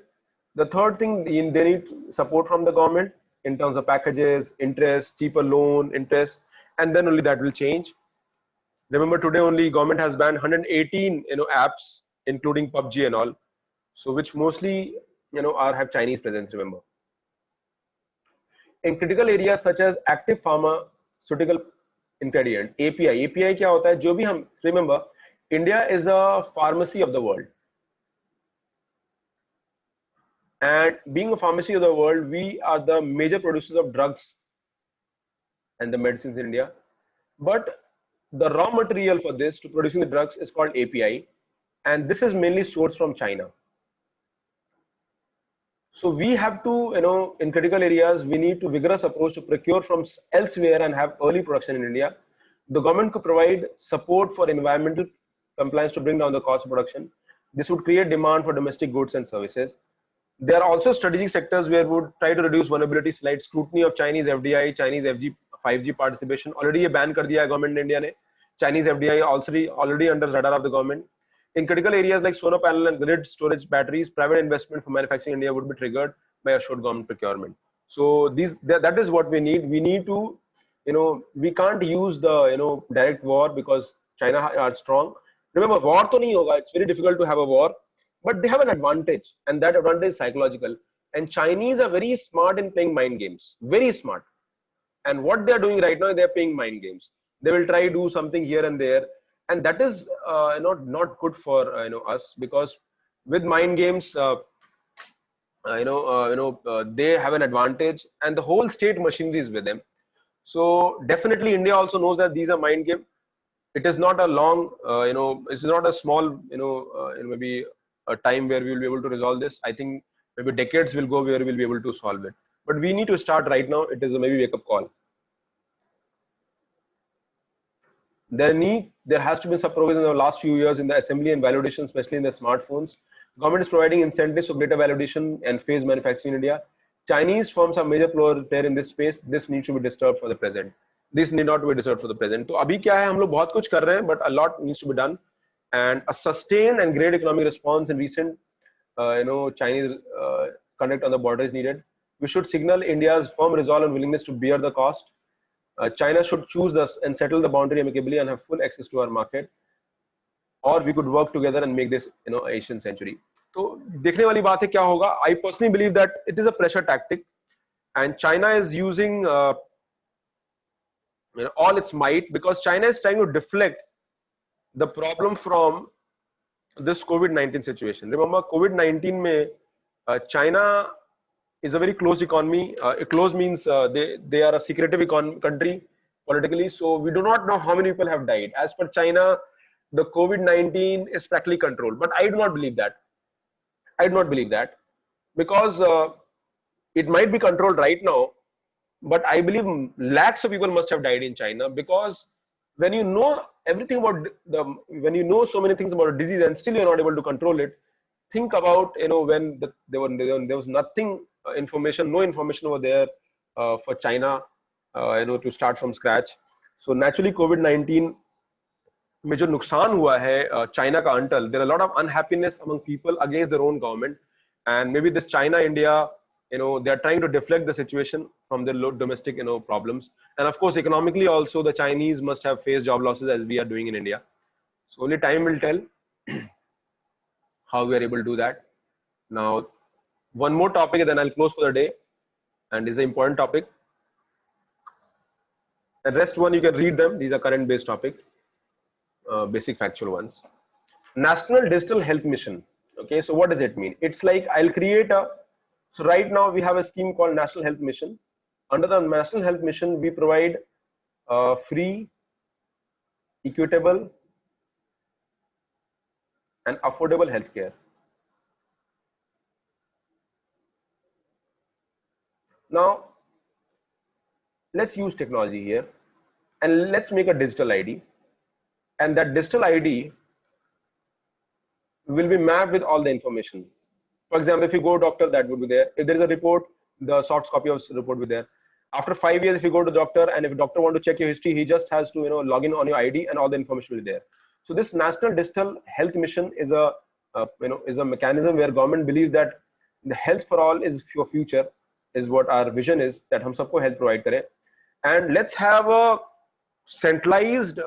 The third thing, they need support from the government in terms of packages, interest, cheaper loan, interest, and then only that will change. Remember, today only government has banned 118 apps, including PUBG and all. So which mostly are have Chinese presence. Remember, in critical areas such as active pharmaceutical ingredient API क्या होता है? जो भी हम remember, India is a pharmacy of the world, and being a pharmacy of the world, we are the major producers of drugs and the medicines in India. But the raw material for this to producing the drugs is called API, and this is mainly sourced from China. So we have to, in critical areas, we need to vigorous approach to procure from elsewhere and have early production in India. The government could provide support for environmental compliance to bring down the cost of production. This would create demand for domestic goods and services. There are also strategic sectors where we would try to reduce vulnerability, slight scrutiny of Chinese FDI, Chinese 5G participation. Already ये ban कर दिया है government India ने. Chinese FDI already under radar of the government. In critical areas like solar panel and grid storage batteries, private investment for manufacturing in India would be triggered by assured government procurement. So that is what we need. We need to, we can't use the, direct war because China are strong. Remember, war to nahi hoga. It's very difficult to have a war, but they have an advantage, and that advantage is psychological. And Chinese are very smart in playing mind games, very smart. And what they are doing right now, they are playing mind games. They will try to do something here and there, and that is not good for us, because with mind games, they have an advantage, and the whole state machinery is with them. So definitely, India also knows that these are mind games. It is not a long, it's not a small, maybe a time where we will be able to resolve this. I think maybe decades will go where we will be able to solve it. But we need to start right now. It is a maybe wake up call. There has to be some progress in the last few years in the assembly and validation, especially in the smartphones. Government is providing incentives for greater validation and phase manufacturing in India. Chinese firms are major player in this space. This needs to be disturbed for the present. This need not be disturbed for the present. तो अभी क्या है, हम लोग बहुत कुछ कर रहे हैं, but a lot needs to be done, and a sustained and great economic response in recent, Chinese conduct on the border is needed. We should signal India's firm resolve and willingness to bear the cost. China should choose us and settle the boundary amicably and have full access to our market, or we could work together and make this Asian century. तो देखने वाली बात है क्या होगा. I personally believe that it is a pressure tactic, and China is using all its might, because China is trying to deflect the problem from this COVID-19 situation. Remember, COVID-19 mein, China is a very closed economy. Closed means they are a secretive country politically. So we do not know how many people have died. As per China, the COVID-19 is practically controlled. But I do not believe that. I do not believe that, because it might be controlled right now, but I believe lakhs of people must have died in China, because when you know everything about when you know so many things about a disease and still you're not able to control it, think about when there was nothing information, no information over there for China, to start from scratch. So naturally, COVID-19 में जो नुकसान हुआ है China का until, there are a lot of unhappiness among people against their own government, and maybe this China India, they are trying to deflect the situation from their domestic problems, and of course economically also the Chinese must have faced job losses as we are doing in India. So only time will tell how we are able to do that. Now, one more topic, and then I'll close for the day, and it's an important topic. The rest one you can read them. These are current based topics, basic factual ones. National Digital Health Mission. Okay, so what does it mean? It's like I'll create a, so right now we have a scheme called National Health Mission. Under the National Health Mission, we provide free, equitable, and affordable healthcare. Now, let's use technology here, and let's make a digital ID, and that digital ID will be mapped with all the information. For example, if you go to doctor, that would be there. If there is a report, the soft copy of the report will be there. After 5 years, if you go to the doctor, and if the doctor want to check your history, he just has to log in on your ID, and all the information will be there. So this National Digital Health Mission is a is a mechanism where government believes that the health for all is your future, is what our vision is, that hum sabko health provide kare. And let's have a centralized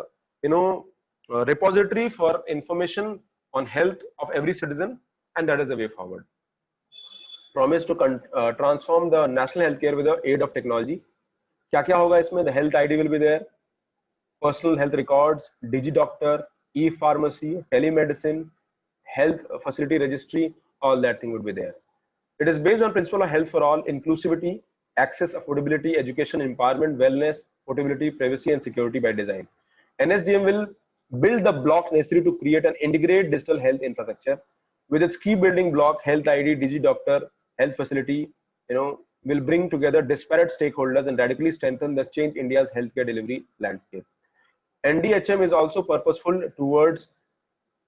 repository for information on health of every citizen, and that is the way forward. Promise to transform the national healthcare with the aid of technology. क्या क्या होगा इसमें? The health ID will be there, personal health records, DigiDoctor, e-pharmacy, telemedicine, health facility registry, all that thing would be there. It is based on principle of health for all, inclusivity, access, affordability, education, empowerment, wellness, portability, privacy, and security by design. NSDM will build the block necessary to create an integrated digital health infrastructure with its key building block, health ID, DigiDoctor, health facility, will bring together disparate stakeholders and radically strengthen the change India's healthcare delivery landscape. NDHM is also purposeful towards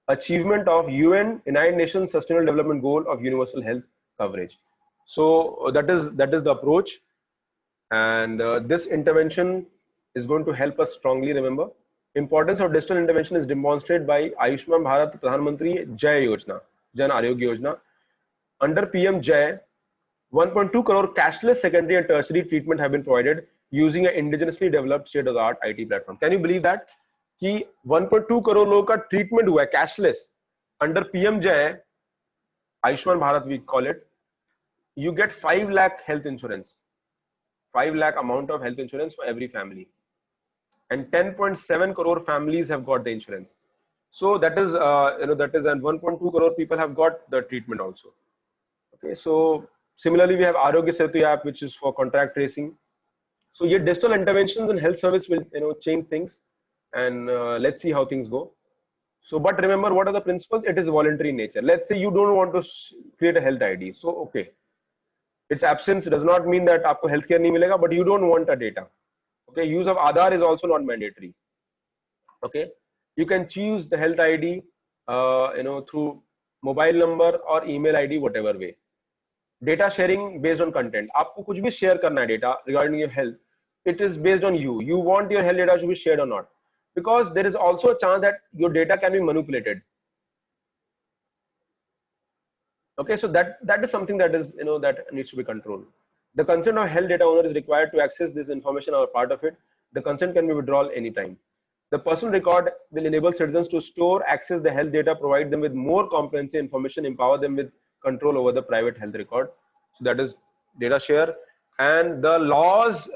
achievement of UN United Nations Sustainable Development Goal of universal health coverage. So that is the approach, and this intervention is going to help us strongly. Remember, importance of digital intervention is demonstrated by Ayushman Bharat Pradhan Mantri Jai Yojana, Jan Arogya Yojana. Under PM Jai, 1.2 crore cashless secondary and tertiary treatment have been provided using an indigenously developed state-of-the-art IT platform. Can you believe that? कि 1.2 करोड़ लोगों का treatment हुआ है cashless under PM Jay Ayushman Bharat we call it. You get 5 lakh health insurance, 5 lakh amount of health insurance for every family, and 10.7 crore families have got the insurance. So that is and 1.2 crore people have got the treatment also. Okay, so similarly we have Arogya Setu app, which is for contact tracing. So your digital interventions in health service will change things, and let's see how things go. So, but remember, what are the principles? It is voluntary in nature. Let's say you don't want to create a health ID. So, okay, its absence does not mean that आपको healthcare नहीं मिलेगा, but you don't want the data. Okay, use of Aadhaar is also not mandatory. Okay, you can choose the health ID, through mobile number or email ID, whatever way. Data sharing based on content. आपको कुछ भी share करना है data regarding your health. It is based on you. You want your health data to be shared or not? Because there is also a chance that your data can be manipulated. Okay, so that is something that is that needs to be controlled. The consent of health data owner is required to access this information or part of it. The consent can be withdrawn anytime. The personal record will enable citizens to store, access the health data, provide them with more comprehensive information, empower them with control over the private health record. So that is data share. And the laws,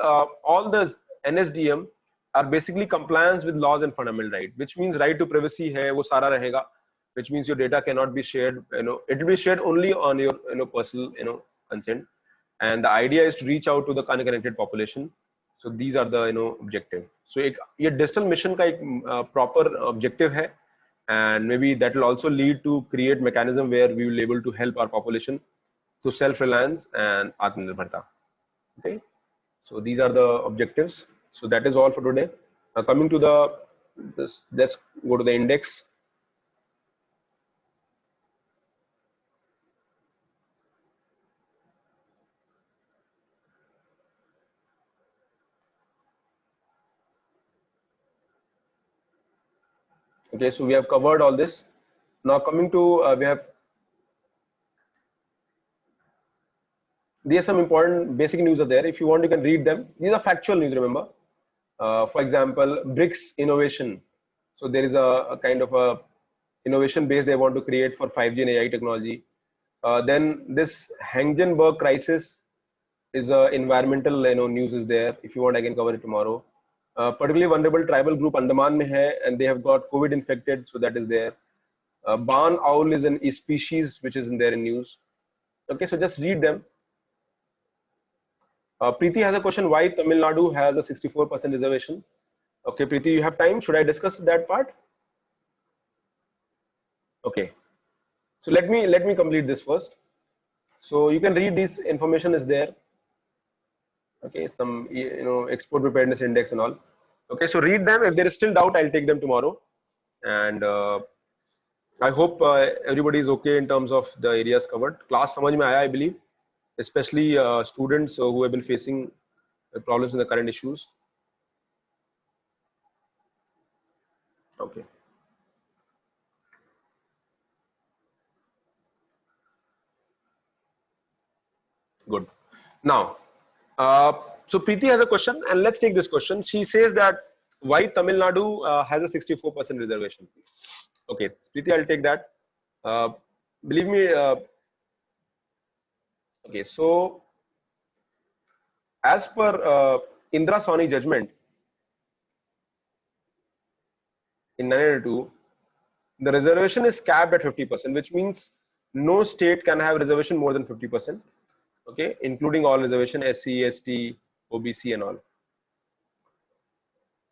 all the NSDM are basically compliance with laws and fundamental right, which means right to privacy hai, wo sara rahega, which means your data cannot be shared. It will be shared only on your personal consent. And the idea is to reach out to the unconnected population. So these are the objective. So ये digital mission का एक proper objective है, and maybe that will also lead to create mechanism where we will able to help our population to self-reliance and Atmanirbharta. Okay, so these are the objectives. So that is all for today. Now coming to let's go to the index. Okay, so we have covered all this. Now coming to there's some important basic news are there. If you want, you can read them. These are factual news, remember. For example, BRICS innovation. So there is a kind of a innovation base they want to create for 5G and AI technology. Then this Hangenberg crisis is a environmental news is there. If you want, I can cover it tomorrow. Particularly vulnerable tribal group Andaman mein hai, and they have got COVID infected, so that is there. Barn owl is a species which is in there in news. Okay, so just read them. Preeti has a question: why Tamil Nadu has a 64% reservation? Okay, Preeti, you have time? Should I discuss that part? Okay, so let me complete this first. So you can read this information is there. Okay, some export preparedness index and all. Okay, so read them. If there is still doubt, I'll take them tomorrow. And I hope everybody is okay in terms of the areas covered. Class samajh mein aaya, I believe, especially students who have been facing problems in the current issues. Okay. Good. Now, so Preeti has a question, and let's take this question. She says that why Tamil Nadu has a 64% reservation. Okay, Preeti, I'll take that. Believe me. Okay, so as per Indra Sawhney judgment in 1992, the reservation is capped at 50%, which means no state can have reservation more than 50%. Okay, including all reservation, SC, ST, OBC, and all.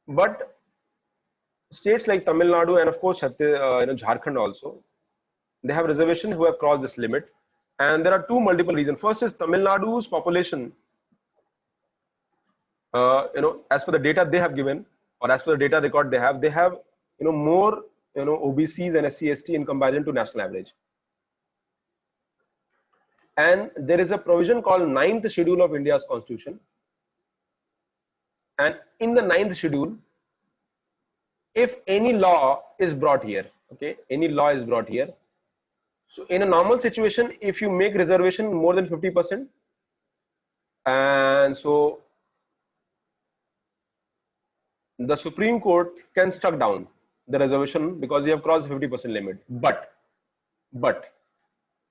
But states like Tamil Nadu and of course Jharkhand also, they have reservation who have crossed this limit, and there are two multiple reasons. First is Tamil Nadu's population. As per the data they have given, or as per the data record they have, more OBCs and SC, ST in comparison to national average. And there is a provision called Ninth Schedule of India's Constitution, and in the Ninth Schedule, if any law is brought here, okay, any law is brought here. So in a normal situation, if you make reservation more than 50%, and so the Supreme Court can struck down the reservation because you have crossed the 50% limit. But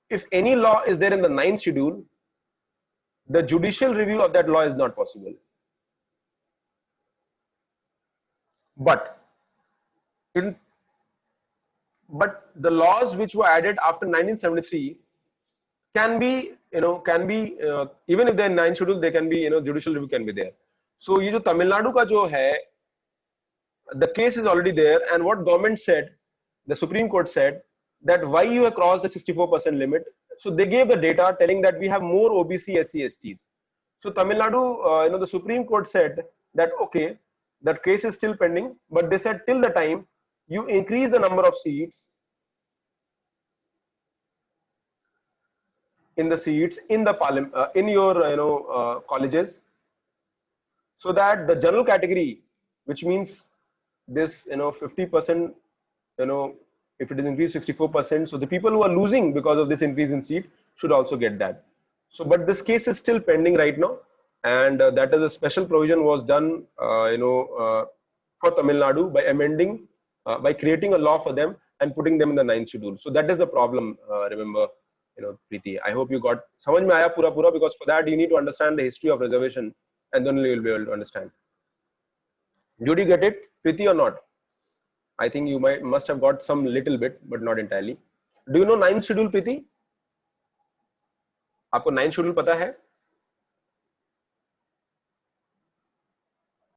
if any law is there in the Ninth Schedule, the judicial review of that law is not possible. But the laws which were added after 1973 can be, even if they're in Ninth Schedule, they can be, judicial review can be there. So ये जो Tamil Nadu का जो है, the case is already there, and what government said, the Supreme Court said that why you have crossed the 64% limit. So they gave the data telling that we have more OBC, SC, STs. So Tamil Nadu, the Supreme Court said that okay, that case is still pending, but they said till the time you increase the number of seats in the parliament, in your colleges, so that the general category, which means this 50%, if it is increased 64%, so the people who are losing because of this increase in seat should also get that. So but this case is still pending right now, and that is a special provision was done for Tamil Nadu by amending, by creating a law for them and putting them in the Ninth Schedule. So that is the problem. Remember, Preeti, I hope you got samajh mein aaya pura, because for that you need to understand the history of reservation, and then you will be able to understand. Did you get it, Preeti, or not? I think you must have got some little bit, but not entirely. Do you know Ninth Schedule, Preeti? आपको Ninth Schedule पता है?